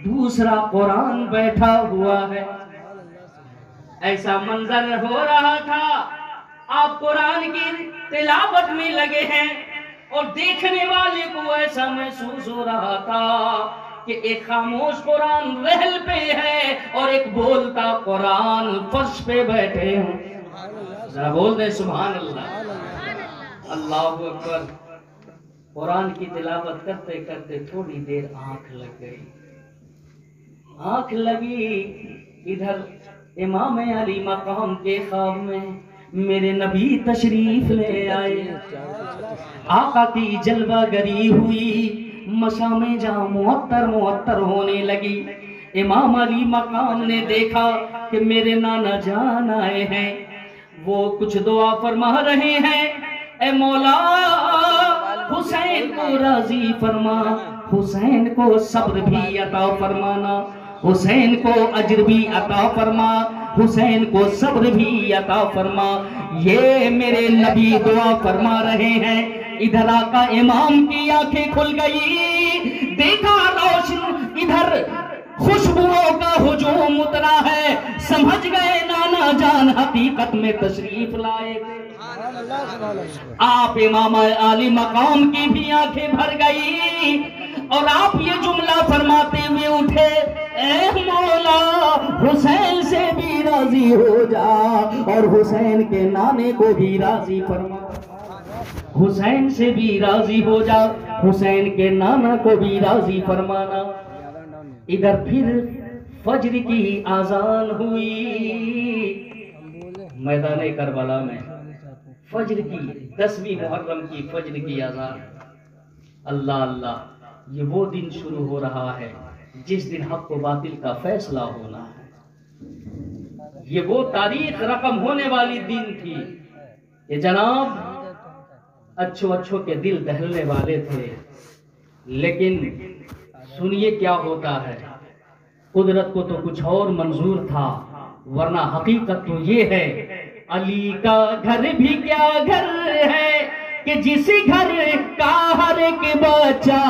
دوسرا قرآن بیٹھا ہوا ہے، ایسا منظر ہو رہا تھا، آپ قرآن کی تلاوت میں لگے ہیں، اور دیکھنے والے کو ایسا محسوس ہو رہا تھا کہ ایک خاموش قرآن رحل پہ ہے اور ایک بولتا قرآن فرش پہ بیٹھے ہیں، ذرا بول دیں سبحان اللہ، اللہ اکبر۔ قرآن کی تلاوت کرتے کرتے تھوڑی دیر آنکھ لگ گئی، آنکھ لگی، ادھر امام علی مقام کے خواب میں میرے نبی تشریف لے آئے، آقا کی جلوہ گری ہوئی، مشامیں جہاں معطر ہونے لگی، امام علی مقام نے دیکھا کہ میرے نانا جان آئے ہیں، وہ کچھ دعا فرما رہے ہیں، اے مولا حسین کو راضی فرما، حسین کو صبر بھی عطا فرمانا، حسین کو اجر بھی عطا فرما، حسین کو صبر بھی عطا فرما۔ یہ میرے نبی دعا فرما رہے ہیں، ادھر آقا امام کی آنکھیں کھل گئی، دیکھا روشن ادھر خوشبوؤں کا ہجوم اترا ہے، سمجھ گئے نانا جان حقیقت میں تشریف لائے تھے۔ آپ امام علی مقام کی بھی آنکھیں بھر گئی، اور آپ یہ جملہ فرماتے ہوئے اٹھے، اے مولا حسین سے بھی راضی ہو جا، اور حسین کے نانے کو بھی راضی فرما، حسین سے بھی راضی ہو جا، حسین کے نانا کو بھی راضی فرمانا۔ ادھر پھر فجر کی آذان ہوئی، میدان کربلا میں فجر کی 10ویں محرم کی فجر کی آذان۔ اللہ اللہ، یہ وہ دن شروع ہو رہا ہے جس دن حق و باطل کا فیصلہ ہونا ہے۔ یہ وہ تاریخ رقم ہونے والی دن تھی کہ جناب اچھوں کے دل دہلنے والے تھے، لیکن سنیے کیا ہوتا ہے، قدرت کو تو کچھ اور منظور تھا، ورنہ حقیقت تو یہ ہے علی کا گھر بھی کیا گھر ہے کہ جس گھر کا ہر ایک بچہ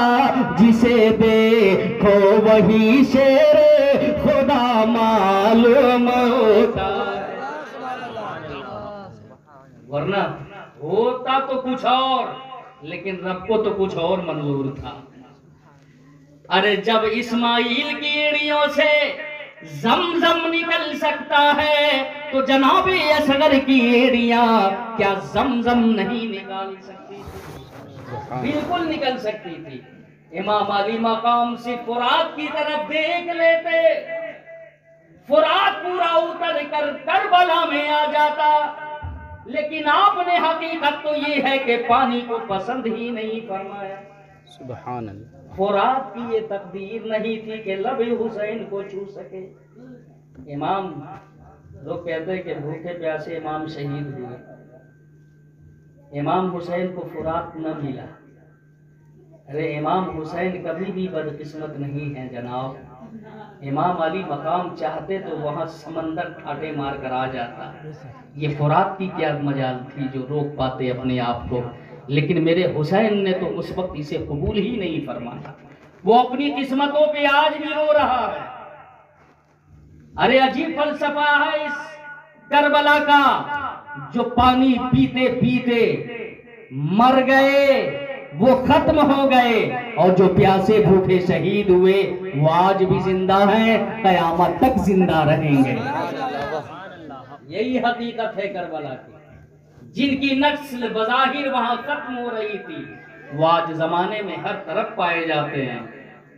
جسے دیکھو وہی شیر خدا معلوم ہوتا ہے۔ ورنہ ہوتا تو کچھ اور، لیکن رب کو تو کچھ اور منظور تھا۔ ارے جب اسماعیل کی ایڑیوں سے زمزم نکل سکتا ہے تو جناب اصغر کی ایڑیاں کیا زمزم نہیں نکال سکتی تھی؟ بالکل نکل سکتی تھی۔ امام علی مقام سے فرات کی طرف دیکھ لیتے، فرات پورا اتر کر کربلا میں آ جاتا، لیکن آپ نے حقیقت تو یہ ہے کہ پانی کو پسند ہی نہیں فرمایا۔ سبحان اللہ۔ فرات کی یہ تقدیر نہیں تھی کہ لب حسین کو چھو سکے۔ امام، لوگ کہتے ہیں کہ بھوکے پیاسے امام شہید ہوئے، امام حسین کو فرات نہ ملا۔ ارے امام حسین کبھی بھی بدقسمت نہیں ہے جناب، امام علی مقام چاہتے تو وہاں سمندر ٹھاٹے مار کر آ جاتا۔ یہ فرات کی کیا مجال تھی جو روک پاتے اپنے آپ کو، لیکن میرے حسین نے تو اس وقت اسے قبول ہی نہیں فرمایا۔ وہ اپنی قسمتوں پہ آج بھی رو رہا ہے۔ ارے عجیب فلسفہ ہے اس کربلا کا، جو پانی پیتے پیتے مر گئے وہ ختم ہو گئے، اور جو پیاسے بھوکے شہید ہوئے وہ آج بھی زندہ ہیں، قیامت تک زندہ رہیں گے۔ یہی حقیقت ہے کربلا کی۔ جن کی نسل بظاہر وہاں ختم ہو رہی تھی وہ آج زمانے میں ہر طرف پائے جاتے ہیں،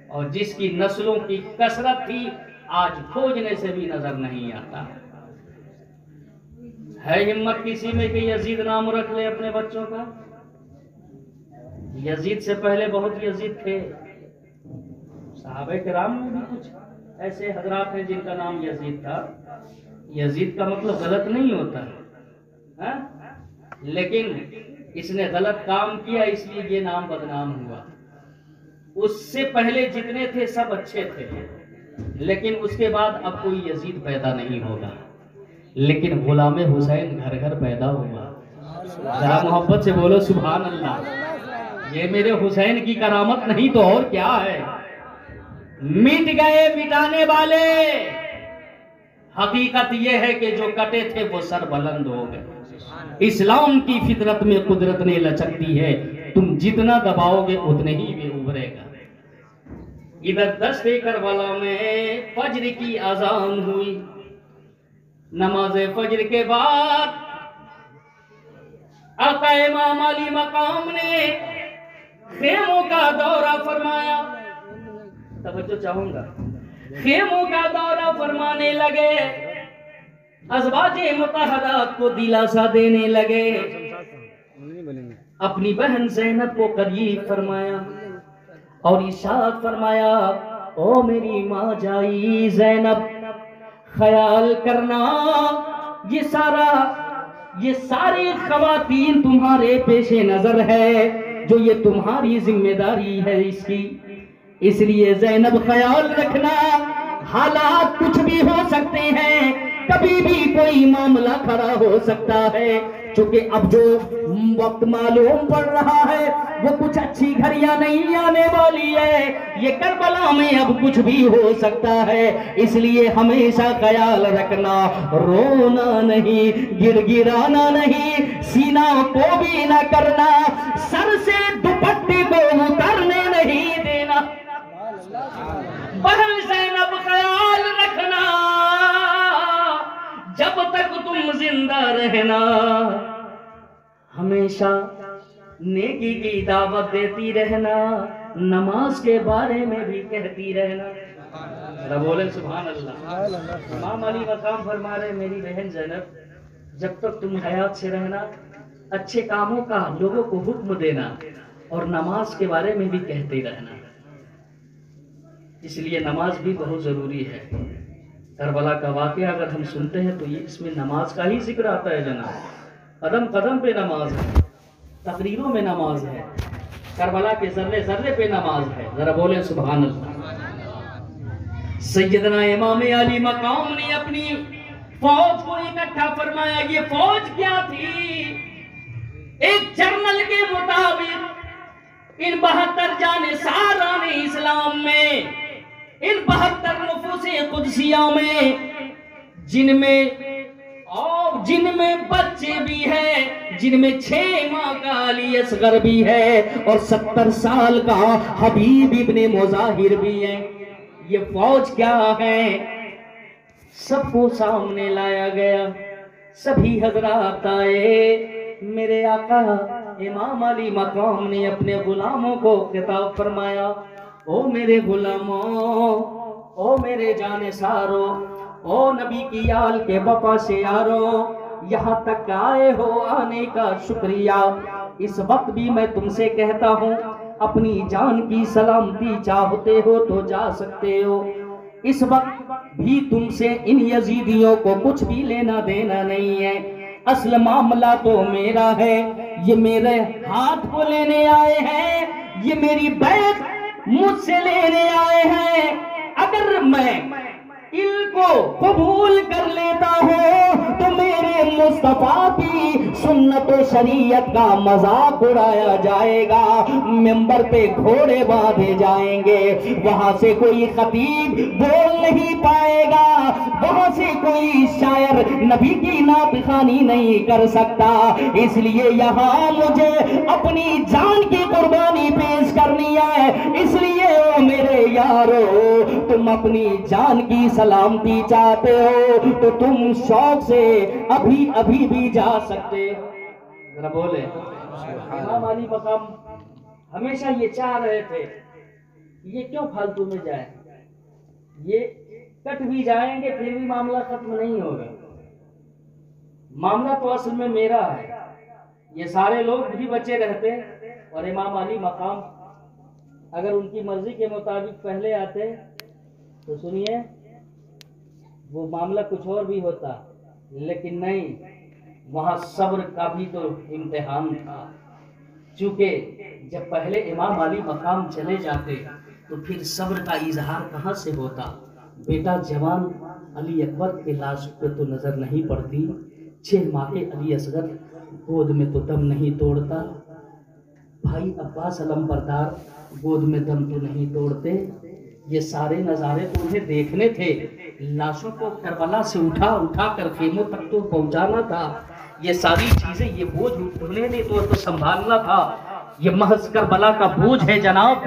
اور جس کی نسلوں کی کثرت تھی آج کھوجنے سے بھی نظر نہیں آتا۔ ہے ہمت کسی میں کہ یزید نام رکھ لے اپنے بچوں کا؟ یزید سے پہلے بہت یزید تھے، صحابہ کرام میں بھی کچھ ایسے حضرات ہیں جن کا نام یزید تھا۔ یزید کا مطلب غلط نہیں ہوتا ہے، لیکن اس نے غلط کام کیا اس لیے یہ نام بدنام ہوا۔ اس سے پہلے جتنے تھے سب اچھے تھے، لیکن اس کے بعد اب کوئی یزید پیدا نہیں ہوگا، لیکن غلام حسین گھر گھر پیدا ہوا۔ ذرا محبت سے بولو سبحان اللہ۔ یہ میرے حسین کی کرامت نہیں تو اور کیا ہے۔ مٹ گئے مٹانے والے، حقیقت یہ ہے کہ جو کٹے تھے وہ سر بلند ہو گئے۔ اسلام کی فطرت میں قدرت نے لچکتی ہے، تم جتنا دباؤ گے اتنے ہی میں ابھرے گا۔ ادھر دشت کربلا میں فجر کی اذان ہوئی، نماز فجر کے بعد آقا امام علی مقام نے خیموں کا دورہ فرمایا۔ توجہ چاہوں گا، خیموں کا دورہ فرمانے لگے، ازواج مطہرات کو دلاسا دینے لگے، اپنی بہن زینب کو قریب فرمایا اور ارشاد فرمایا، او میری ماں جائی زینب، خیال کرنا یہ ساری خواتین تمہارے پیش نظر ہے، جو یہ تمہاری ذمہ داری ہے اس کی، اس لیے زینب خیال رکھنا، حالات کچھ بھی ہو سکتے ہیں، کبھی بھی کوئی معاملہ کھڑا ہو سکتا ہے، چونکہ اب جو وقت معلوم پڑ رہا ہے وہ کچھ اچھی گھڑیاں نہیں آنے والی ہے، یہ کربلا میں اب کچھ بھی ہو سکتا ہے، اس لیے ہمیشہ خیال رکھنا، رونا نہیں، گر گرانا نہیں، سینہ کو بھی نہ کرنا، سر سے دوپٹے کو اترنے نہیں دینا۔ بہن زینب خیال رکھنا، جب تک تم زندہ رہنا ہمیشہ نیکی کی دعوت دیتی رہنا، نماز کے بارے میں بھی کہتی رہنا۔ ذرا بولیں سبحان اللہ۔ امام علی مقام فرما رہے میری بہن زینب، جب تک تم حیات سے رہنا اچھے کاموں کا لوگوں کو حکم دینا اور نماز کے بارے میں بھی کہتے رہنا۔ اس لیے نماز بھی بہت ضروری ہے۔ کربلا کا واقعہ اگر ہم سنتے ہیں تو یہ اس میں نماز کا ہی ذکر آتا ہے جناب۔ قدم قدم پہ نماز ہے، تقریروں میں نماز ہے، کربلا کے ذرے ذرے پہ نماز ہے۔ ذرا بولیں سبحان اللہ۔ سیدنا امام علی مقام نے اپنی فوج کو اکٹھا فرمایا۔ یہ فوج کیا تھی؟ ایک جرنل کے مطابق ان 72 جانثاران اسلام میں، ان 72 نفوس قدسیہ میں، جن میں بچے بھی ہیں، جن میں 6 ماہ کا علی اصغر بھی ہے اور 70 سال کا حبیب ابن مظاہر بھی ہے۔ یہ فوج کیا ہے؟ سب کو سامنے لایا گیا، سبھی حضرات آئے۔ میرے آقا امام علی مقام نے اپنے غلاموں کو خطاب فرمایا، او میرے غلاموں، او میرے جانثاروں، او نبی کی آل کے وفا سے یارو، یہاں تک آئے ہو آنے کا شکریہ۔ اس وقت بھی میں تم سے کہتا ہوں، اپنی جان کی سلامتی چاہتے ہو تو جا سکتے ہو۔ اس وقت بھی تم سے ان یزیدیوں کو کچھ بھی لینا دینا نہیں ہے۔ اصل معاملہ تو میرا ہے، یہ میرے ہاتھ کو لینے آئے ہیں، یہ میری بیعت مجھ سے لینے آئے ہیں۔ اگر میں ان کو قبول کر لیتا ہوں تو میرے مصطفیٰ کی سنت و شریعت کا مذاق اڑایا جائے گا، ممبر پہ گھوڑے باندھے جائیں گے، وہاں سے کوئی خطیب بول نہیں پائے گا، وہاں سے کوئی شاعر نبی کی نعت خوانی نہیں کر سکتا۔ اس لیے یہاں مجھے اپنی جان کی قربانی پیش کرنی ہے۔ اس لیے او میرے یارو، تم اپنی جان کی سلامتی چاہتے ہو تو تم شوق سے ابھی ابھی بھی جا سکتے۔ ذرا بولے امام علی مقام ہمیشہ یہ چاہ رہے تھے، یہ کیوں فالتو میں جائیں، یہ کٹ بھی جائیں گے پھر بھی معاملہ ختم نہیں ہوگا۔ معاملہ تو اصل میں میرا ہے، یہ سارے لوگ بھی بچے رہتے اور امام علی مقام اگر ان کی مرضی کے مطابق پہلے آتے تو سنیے وہ معاملہ کچھ اور بھی ہوتا، لیکن نہیں، وہاں صبر کا بھی تو امتحان تھا۔ چونکہ جب پہلے امام علی مقام چلے جاتے تو پھر صبر کا اظہار کہاں سے ہوتا؟ بیٹا جوان علی اکبر کے لاش پہ تو نظر نہیں پڑتی، 6 ماہ کے علی اصغر گود میں تو دم نہیں توڑتا، بھائی عباس علم بردار گود میں دم تو نہیں توڑتے۔ یہ سارے نظارے تو انہیں دیکھنے تھے، لاشوں کو کربلا سے اٹھا کر خیموں تک تو پہنچانا تھا، یہ ساری چیزیں، یہ بوجھ انہیں نہیں تو سنبھالنا تھا۔ یہ محض کربلا کا بوجھ ہے جناب۔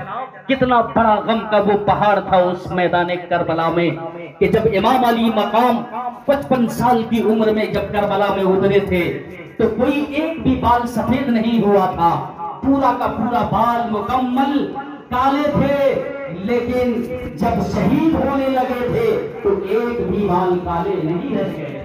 کتنا بڑا غم کا وہ پہاڑ تھا اس میدان کربلا میں کہ جب امام علی مقام 55 سال کی عمر میں جب کربلا میں اترے تھے تو کوئی ایک بھی بال سفید نہیں ہوا تھا، پورا کا پورا بال مکمل کالے تھے، لیکن جب شہید ہونے لگے تھے تو ایک بھی بال کالے نہیں رہ گئے۔